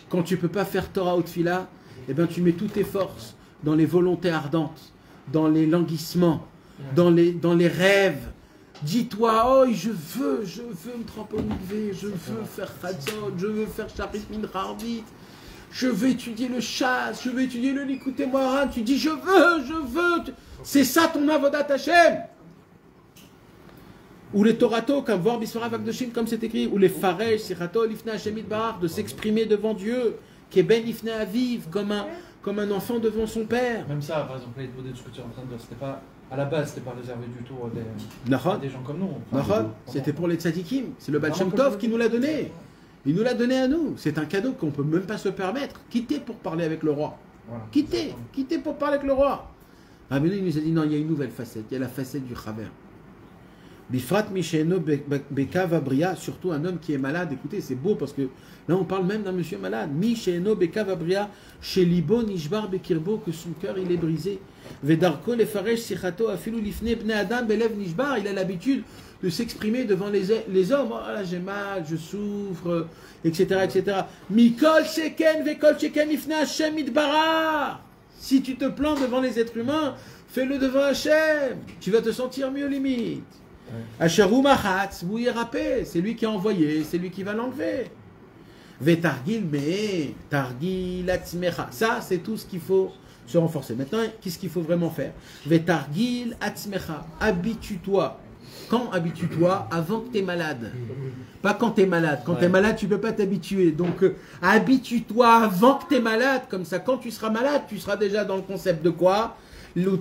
Quand tu ne peux pas faire Torah ou Tfila, eh bien, tu mets toutes tes forces dans les volontés ardentes, dans les languissements, dans les rêves. Dis-toi, oh, je veux me tremper au mikvé, je veux faire Chatzot, je veux faire Sharit Mincha Arbit, je veux étudier le chasse, je veux étudier le Likuté Moharan. Tu dis, je veux. C'est ça ton avodat Hashem. Ou les Torato, comme voir Bisfara Vagdoshim, comme c'est écrit, ou les Faresh, Sichato, Lifna Hashemit Barar, de s'exprimer devant Dieu, qui est Ben Lifna Aviv, comme un enfant devant son père. Même ça, par exemple, les ce que tu es en train de dire, c'était pas, à la base, c'était pas réservé du tout à des gens comme nous. C'était pour les tzadikim, c'est le Baal Shem Tov qui nous l'a donné. Il nous l'a donné à nous. C'est un cadeau qu'on ne peut même pas se permettre. Quitter pour parler avec le roi. Voilà. Quitter pour parler avec le roi. Rabbeinu, il nous a dit non, il y a une nouvelle facette. Il y a la facette du Chaver. Bifrat Misheno Bekav Abria, surtout un homme qui est malade. Écoutez, c'est beau parce que là, on parle même d'un monsieur malade. Misheno Bekav Abria, chez Libo Nishbar Bekirbo, que son cœur il est brisé. Vedarko Lefaresh Sichato Afilu Lifne Bne Adam Belev Nishbar, il a l'habitude de s'exprimer devant les hommes. Oh là, j'ai mal, je souffre, etc. Mikol Sheken Vekol Sheken Ifne Hashem Idbara. Si tu te plains devant les êtres humains, fais-le devant Hashem. Tu vas te sentir mieux limite. Asharu Mahatz, Bouyerapé, c'est lui qui a envoyé, c'est lui qui va l'enlever. Vetargil me, Targil Atzmecha. Ça, c'est tout ce qu'il faut se renforcer. Maintenant, qu'est-ce qu'il faut vraiment faire? Vetargil Atzmecha. Habitue-toi. Quand habitue-toi? Avant que tu es malade. Pas quand tu es malade. Quand tu es malade, tu ne peux pas t'habituer. Donc, habitue-toi avant que tu es malade. Comme ça, quand tu seras malade, tu seras déjà dans le concept de quoi? De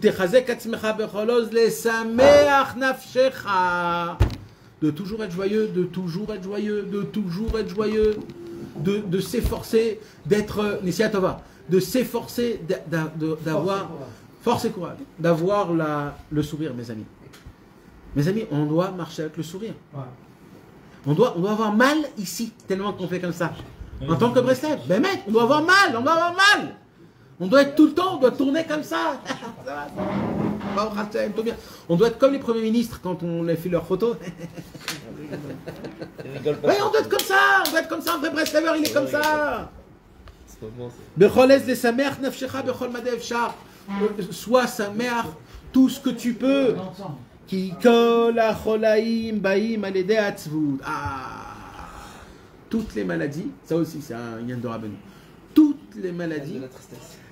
toujours être joyeux, de s'efforcer d'être Nesiatova, de s'efforcer d'avoir force et courage, d'avoir le sourire, mes amis. Mes amis, on doit marcher avec le sourire. On doit avoir mal ici, tellement qu'on fait comme ça. En tant que Breslev, ben mec, on doit avoir mal. On doit être tout le temps, on doit tourner comme ça. On doit être comme les premiers ministres quand on les fait leurs photos. Oui, on doit être comme ça, un vrai Breslever, il est comme ça. Sois sa mère, tout ce que tu peux. Toutes les maladies, ça aussi c'est un yen de Rabbeinu. Toutes les maladies,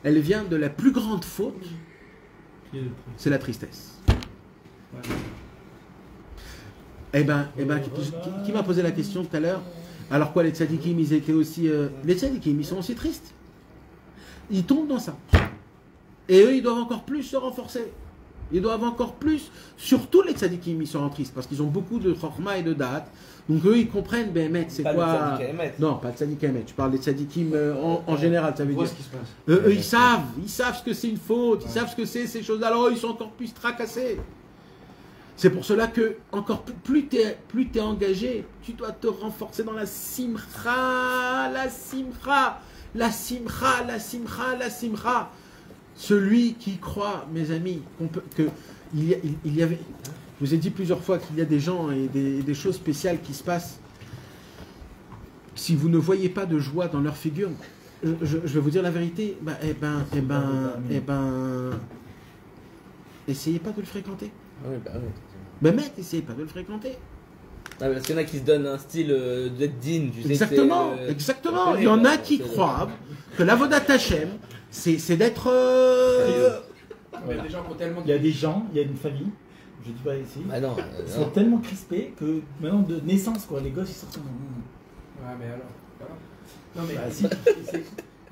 elles viennent de la plus grande faute, c'est la tristesse. qui m'a posé la question tout à l'heure? Alors quoi, les tzadikim, ils étaient aussi... les tzadikim, ils sont aussi tristes. Ils tombent dans ça. Et eux, ils doivent encore plus se renforcer. Ils doivent encore plus, surtout les tzadikim, ils sont tristes, parce qu'ils ont beaucoup de chorma et de date. Donc eux, ils comprennent, c'est quoi... Pas le tzadik Emet. Non, pas le tzadik Emet. Je parle des tzadikim en général, ça veut dire... ce qui se passe. Eux, ils savent ce que c'est une faute, ils savent ce que c'est ces choses-là. Alors, ils sont encore plus tracassés. C'est pour cela que, encore plus tu es engagé, tu dois te renforcer dans la simcha, la simcha, la simcha, la simcha, la simcha. Celui qui croit, mes amis, il y avait... Je vous ai dit plusieurs fois qu'il y a des gens et des choses spéciales qui se passent. Si vous ne voyez pas de joie dans leur figure, je vais vous dire la vérité, essayez pas de le fréquenter. Oui, bah oui. Essayez pas de le fréquenter. Ah, parce qu'il y en a qui se donnent un style d'être digne. Exactement. Il y en a qui croient que l'avodat Hashem, c'est d'être... Il y a des gens, il y a une famille, je dis pas ici, ils sont non. tellement crispés que maintenant de naissance, quoi, les gosses ils sortent. Ouais, mais alors. Non, mais Bah, si.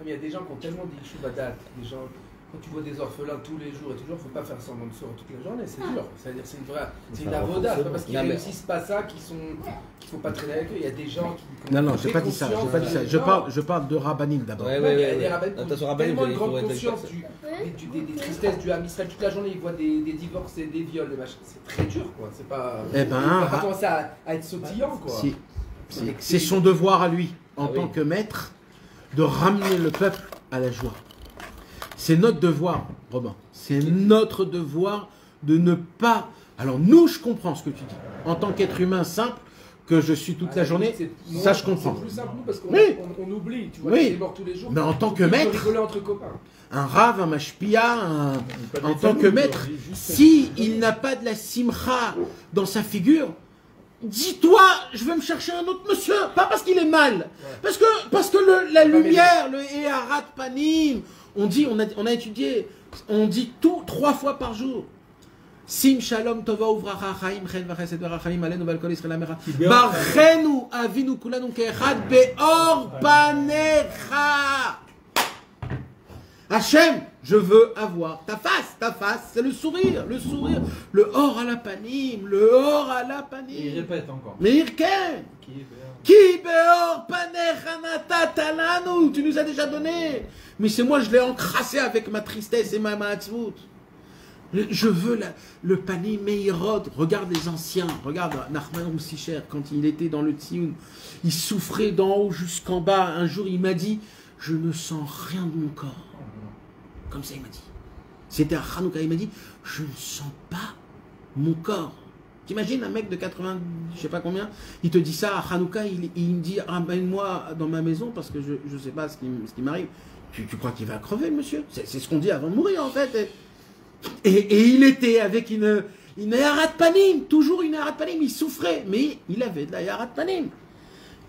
il y a des gens qui ont tellement dit Shubadat, des gens. Quand tu vois des orphelins tous les jours et toujours, faut pas faire semblant de sourire toute la journée, c'est dur. C'est-à-dire, c'est une vraie, c'est une avoda. C'est pas parce qu'ils réussissent pas ça qu'il faut pas traîner avec eux. Il y a des gens qui. Non, j'ai pas dit ça. Je parle de rabbanim d'abord. Il y a des rabbins qui ont tellement une grande conscience des tristesses du Ham Israël toute la journée. Ils voient des divorces et des viols, des machins. C'est très dur, quoi. C'est pas. Il va commencer à être sautillant, quoi. C'est son devoir à lui, en tant que maître, de ramener le peuple à la joie. C'est notre devoir, Robin. C'est notre devoir de ne pas... Alors nous, je comprends ce que tu dis. En tant qu'être humain simple, que je suis toute la journée, ça je comprends. C'est plus simple, nous, parce qu'on oublie. Tu vois, on est mort tous les jours. Mais en tant que maître, rigoler entre copains. un rave, un mashpia, en tant que maître, s'il n'a pas de la simcha dans sa figure, dis-toi, je vais me chercher un autre monsieur. Pas parce qu'il est mal. Parce que la lumière, le Eharat Panim, on a étudié, on dit tout 3 fois par jour. Sim shalom tova uvracha chaim chen v'chesed v'rachamim alenu v'al kol Yisrael amecha barchenu avinu kulanu ke'echad be'or panecha. Hachem, je veux avoir ta face, c'est le sourire, le or à la panim, Il répète encore. Mais Irken, Ki be'or panecha natata lanu, tu nous as déjà donné. Mais c'est moi, je l'ai encrassé avec ma tristesse et ma ma'atzvut. Je veux le panim meirod. Regarde les anciens, regarde Nachman Roussicher, quand il était dans le Tzioun, il souffrait d'en haut jusqu'en bas. Un jour, il m'a dit, je ne sens rien de mon corps. Comme ça, il m'a dit. C'était à Hanouka, il m'a dit, je ne sens pas mon corps. T'imagines un mec de 80, je sais pas combien, il te dit ça à Hanouka, il me dit, ramène-moi dans ma maison parce que je ne sais pas ce qui m'arrive. Tu crois qu'il va crever, le monsieur? C'est ce qu'on dit avant de mourir, en fait. Et il était avec une Eharat Panim, toujours une Eharat Panim, il souffrait, mais il avait de la Eharat Panim.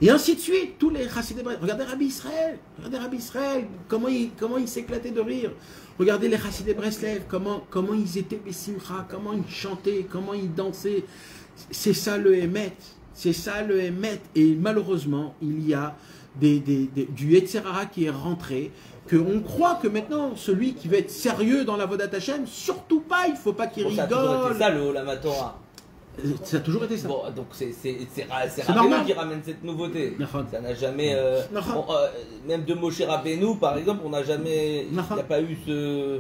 Et ainsi de suite, tous les Chassidé Breslev. Regardez Rabbi Israël, comment il s'éclatait de rire. Regardez les Chassidé Breslev, comment ils étaient Bessimcha, comment ils chantaient, comment ils dansaient. C'est ça le Emet. Et malheureusement, il y a du Yetzerara qui est rentré, qu'on croit que maintenant, celui qui va être sérieux dans la Vodat Hashem, surtout pas, il ne faut pas qu'il rigole. Ça a toujours été ça, le Olam Torah. Ça a toujours été ça. Bon, donc c'est Rabbeinu qui ramène cette nouveauté. Ça n'a jamais... même de Moshe Rabbeinu, par exemple, on n'a jamais... Il n'y a pas eu ce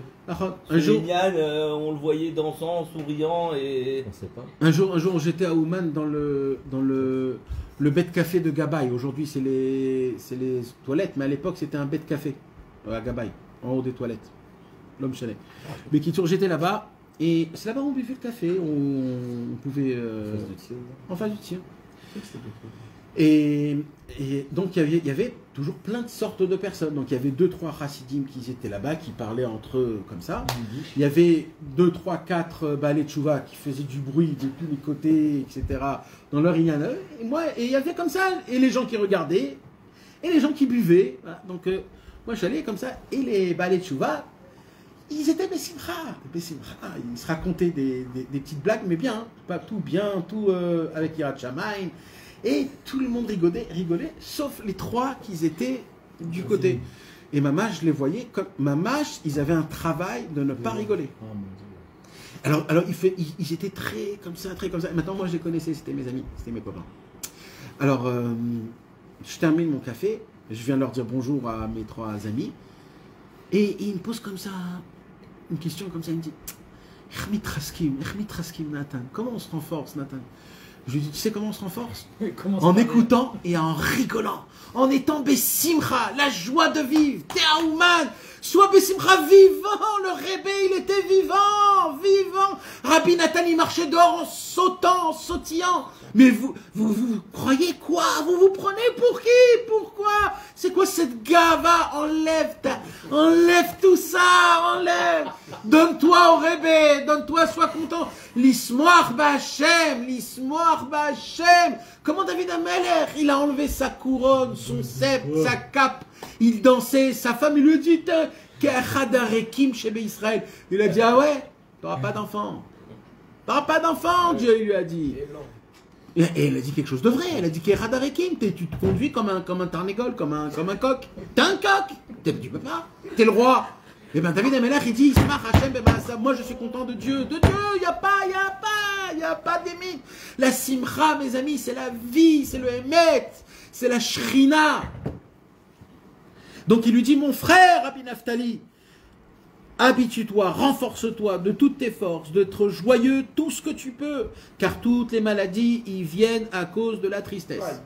Minyan, on le voyait dansant, souriant et... On sait pas. Un jour j'étais à Ouman dans le bête café de Gabaï. Aujourd'hui, c'est les toilettes, mais à l'époque, c'était un bête café à Gabaï, en haut des toilettes. L'homme chalet. Mais qui j'étais là-bas, et c'est là-bas où on buvait le café, on pouvait... en face du tir. Et donc, il y avait toujours plein de sortes de personnes. Donc, il y avait 2-3 chassidim qui étaient là-bas, qui parlaient entre eux comme ça. Il y avait 2, 3, 4 balais de chouva qui faisaient du bruit de tous les côtés, etc. dans leur inyan. Et il y avait comme ça, et les gens qui regardaient, et les gens qui buvaient. Voilà. Donc, moi, je suis allé comme ça, et les balais de chouva, ils étaient Bessimcha. Ils se racontaient des petites blagues, mais bien, hein, pas tout bien, tout avec Yirat Shamayim. Et tout le monde rigolait, sauf les 3 qui étaient du côté. Et Mamash, je les voyais comme Mamash, ils avaient un travail de ne pas rigoler. Alors ils étaient très comme ça. Et maintenant, moi, je les connaissais, c'était mes amis, c'était mes copains. Alors, je termine mon café, je viens leur dire bonjour à mes 3 amis, et ils me posent comme ça, une question comme ça, ils me disent, Nathan, comment on se renforce, Nathan? Je lui dis, tu sais comment on se renforce? En écoutant et en rigolant, en étant Bessimcha, la joie de vivre, Théaouman, sois Bessimcha vivant, le Rébé, il était vivant. Rabbi Nathan, il marchait dehors en sautant, en sautillant. Mais vous croyez quoi? Vous vous prenez pour qui? Pourquoi? C'est quoi cette gava? Enlève tout ça, enlève. Donne-toi au Rébé, donne-toi, sois content. L'Ismoach B'Hashem. Comment David Ameler, il a enlevé sa couronne, son sceptre, sa cape. Il dansait, sa femme, il lui dit, Ke'achadarekim Shebe Israël. Il a dit, ah ouais, t'auras pas d'enfant. Dieu lui a dit. Et elle a dit quelque chose de vrai. Elle a dit Ke'achadarekim, tu te conduis comme un tarnégol, comme un coq. T'es un coq. Tu peux pas. T'es le roi. Et bien David Ameler, il dit, moi je suis content de Dieu. Il n'y a pas d'émite. La simcha, mes amis, c'est la vie, c'est le émet, c'est la shrina. Donc il lui dit, mon frère, Rabbi Naftali, habitue-toi, renforce-toi de toutes tes forces, d'être joyeux tout ce que tu peux, car toutes les maladies, ils viennent à cause de la tristesse.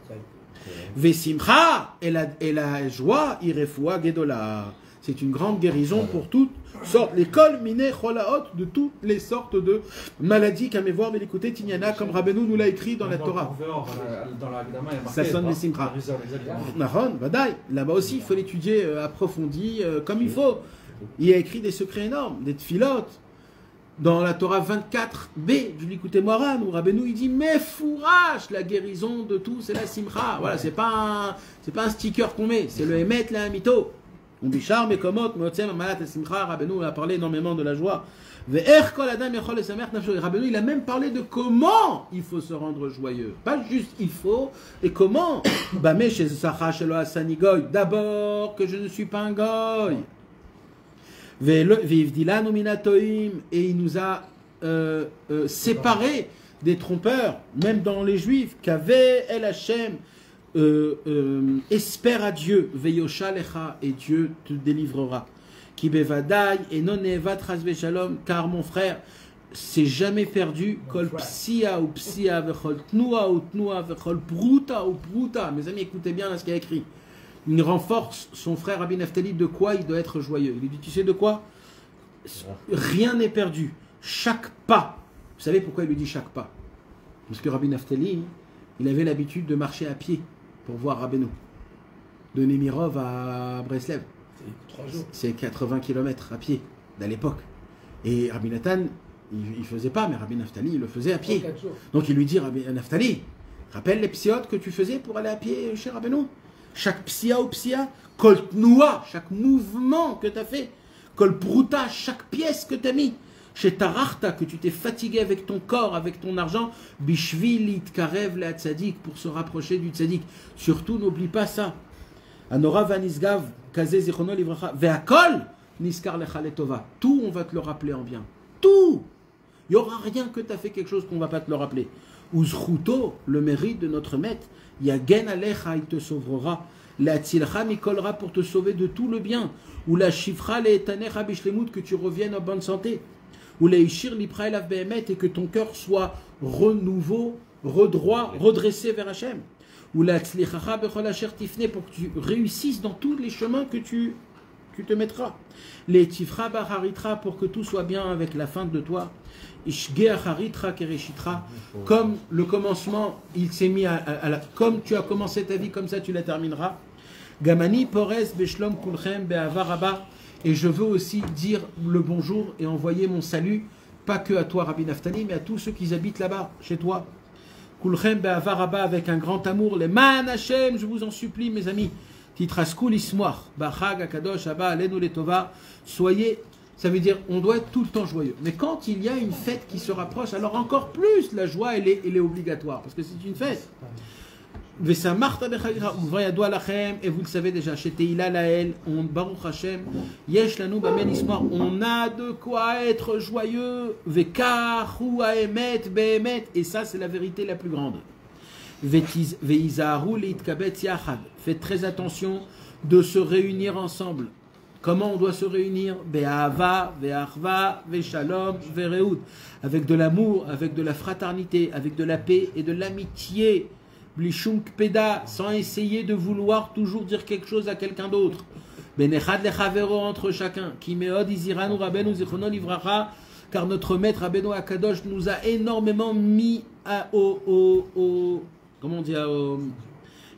Vesimcha, et la joie, irefoua gedola. C'est une grande guérison pour toutes sortes. L'école miné cholaot, de toutes les sortes de maladies. Kamevoir, mais l'écouter, Tignana, comme Rabbeinu nous l'a écrit dans la Torah. Ça sonne les simcha. Nahon, Vadaï. Là-bas aussi, il faut l'étudier approfondi, comme il faut. Il y a écrit des secrets énormes, des tfilotes. Dans la Torah 24b, du Likutei Moharan, où Rabbeinu il dit mais fourrache, la guérison de tout, c'est la simcha. Voilà, c'est pas un sticker qu'on met, c'est le émet, la mito. Rabbeinu a parlé énormément de la joie. Rabbeinu il a même parlé de comment il faut se rendre joyeux. Pas juste il faut, et comment. D'abord que je ne suis pas un goy. Et il nous a séparés des trompeurs, même dans les juifs, qu'avait El Hashem. Espère à Dieu, Veyosha lecha, et Dieu te délivrera. Ki bevadai et non evat rasve shalom, car mon frère, c'est jamais perdu. Kol psia ou psia vechol tnua ou tnua vechol bruta ou bruta. Mes amis, écoutez bien là ce qu'il a écrit. Il renforce son frère Rabbi Naftali de quoi il doit être joyeux. Il lui dit, tu sais de quoi? Rien n'est perdu. Chaque pas. Vous savez pourquoi il lui dit chaque pas? Parce que Rabbi Naftali, il avait l'habitude de marcher à pied pour voir Rabbeinu. De Nemirov à Breslev. C'est 80 km à pied, à l'époque. Et Rabbi Nathan, il ne faisait pas, mais Rabbi Naftali, il le faisait à pied. Donc il lui dit, Rabbi Naftali, rappelle les psiotes que tu faisais pour aller à pied chez Rabbeinu. Chaque psia ou psia, kol tnoua, chaque mouvement que tu as fait, kol pruta, chaque pièce que tu as mis. Chez Tarachta, que tu t'es fatigué avec ton corps, avec ton argent, Bishvilit Karev le Tzadik, pour se rapprocher du Tzadik. Surtout, n'oublie pas ça. Anora Vanisgav, Kaze Zichono Livracha, Veakol, Niskar Lecha Letova. Tout, on va te le rappeler en bien. Tout. Il n'y aura rien que tu as fait quelque chose qu'on ne va pas te le rappeler. Uzruto, le mérite de notre maître, Yagen Alecha, il te sauvera. La Tzilcha Mikolra, pour te sauver de tout le bien. Ou la Shifra le Etanecha Bishlemut, que tu reviennes en bonne santé. Ou l'Eishir l'Ipraïlav Behemet, et que ton cœur soit renouveau, redroit, redressé vers Hachem. Ou la Tzlichacha Bechol Asher Tifne, pour que tu réussisses dans tous les chemins que tu te mettras. Les Tifra Bacharitra, pour que tout soit bien avec la fin de toi. Ishge Acharitra Kereshitra, comme le commencement, il s'est mis comme tu as commencé ta vie, comme ça tu la termineras. Gamani Porez Beshlom Kulchem Be'avaraba. Et je veux aussi dire le bonjour et envoyer mon salut, pas que à toi Rabbi Naftali, mais à tous ceux qui habitent là-bas, chez toi. Kulchem be'avaraba, avec un grand amour. Les man Hashem, je vous en supplie, mes amis. Titraskul ismoach, bachag akadosh abba alenu letova. Soyez ça veut dire on doit être tout le temps joyeux. Mais quand il y a une fête qui se rapproche, alors encore plus la joie elle est obligatoire parce que c'est une fête. Et vous le savez déjà, chez Teila Lael, on Baruch Hashem, Yesh Lanu Bamen Ismar, on a de quoi être joyeux. Vekahu Aemet Behemet, et ça c'est la vérité la plus grande. Veizaru Leitkabet Yachad, faites très attention de se réunir ensemble. Comment on doit se réunir? Be'ahava, ve'achva, ve'shalom, ve'reut, avec de l'amour, avec de la fraternité, avec de la paix et de l'amitié. Blishunk peda, sans essayer de vouloir toujours dire quelque chose à quelqu'un d'autre. Benechad lechavero, entre chacun. Ki meod iziranu rabenu zichrono livracha, car notre maître Rabbeinu Akadosh nous a énormément mis comment on dit,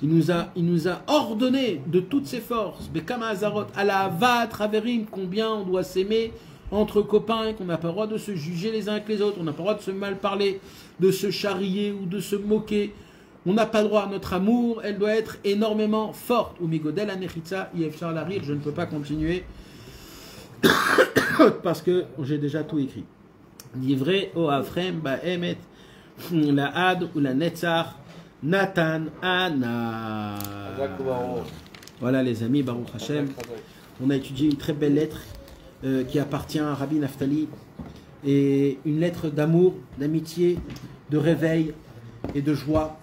il nous a ordonné de toutes ses forces. Bekama azarot ala va traverim, combien on doit s'aimer entre copains, qu'on n'a pas le droit de se juger les uns avec les autres, on n'a pas le droit de se mal parler, de se charrier ou de se moquer. On n'a pas le droit à notre amour, elle doit être énormément forte. Ou migodel anechitza yefshar la rire, je ne peux pas continuer parce que j'ai déjà tout écrit. Livré au Afrem Baemet la Had ou la Netzach Nathan Anna. Voilà les amis, Baruch Hashem. On a étudié une très belle lettre qui appartient à Rabbi Naftali, et une lettre d'amour, d'amitié, de réveil et de joie.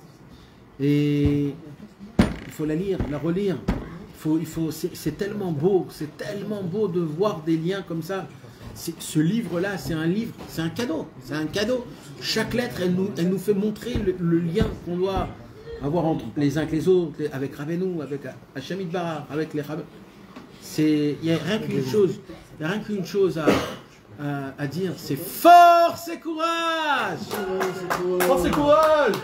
Et il faut la lire, la relire. C'est tellement beau de voir des liens comme ça. Ce livre-là, c'est un livre, c'est un cadeau. Chaque lettre, elle nous fait montrer le lien qu'on doit avoir entre les uns que les autres, avec Rabbeinu, avec Hachem Yitbarach, avec les Rabbins. Il n'y a rien qu'une chose à dire, c'est force et courage. Force et courage.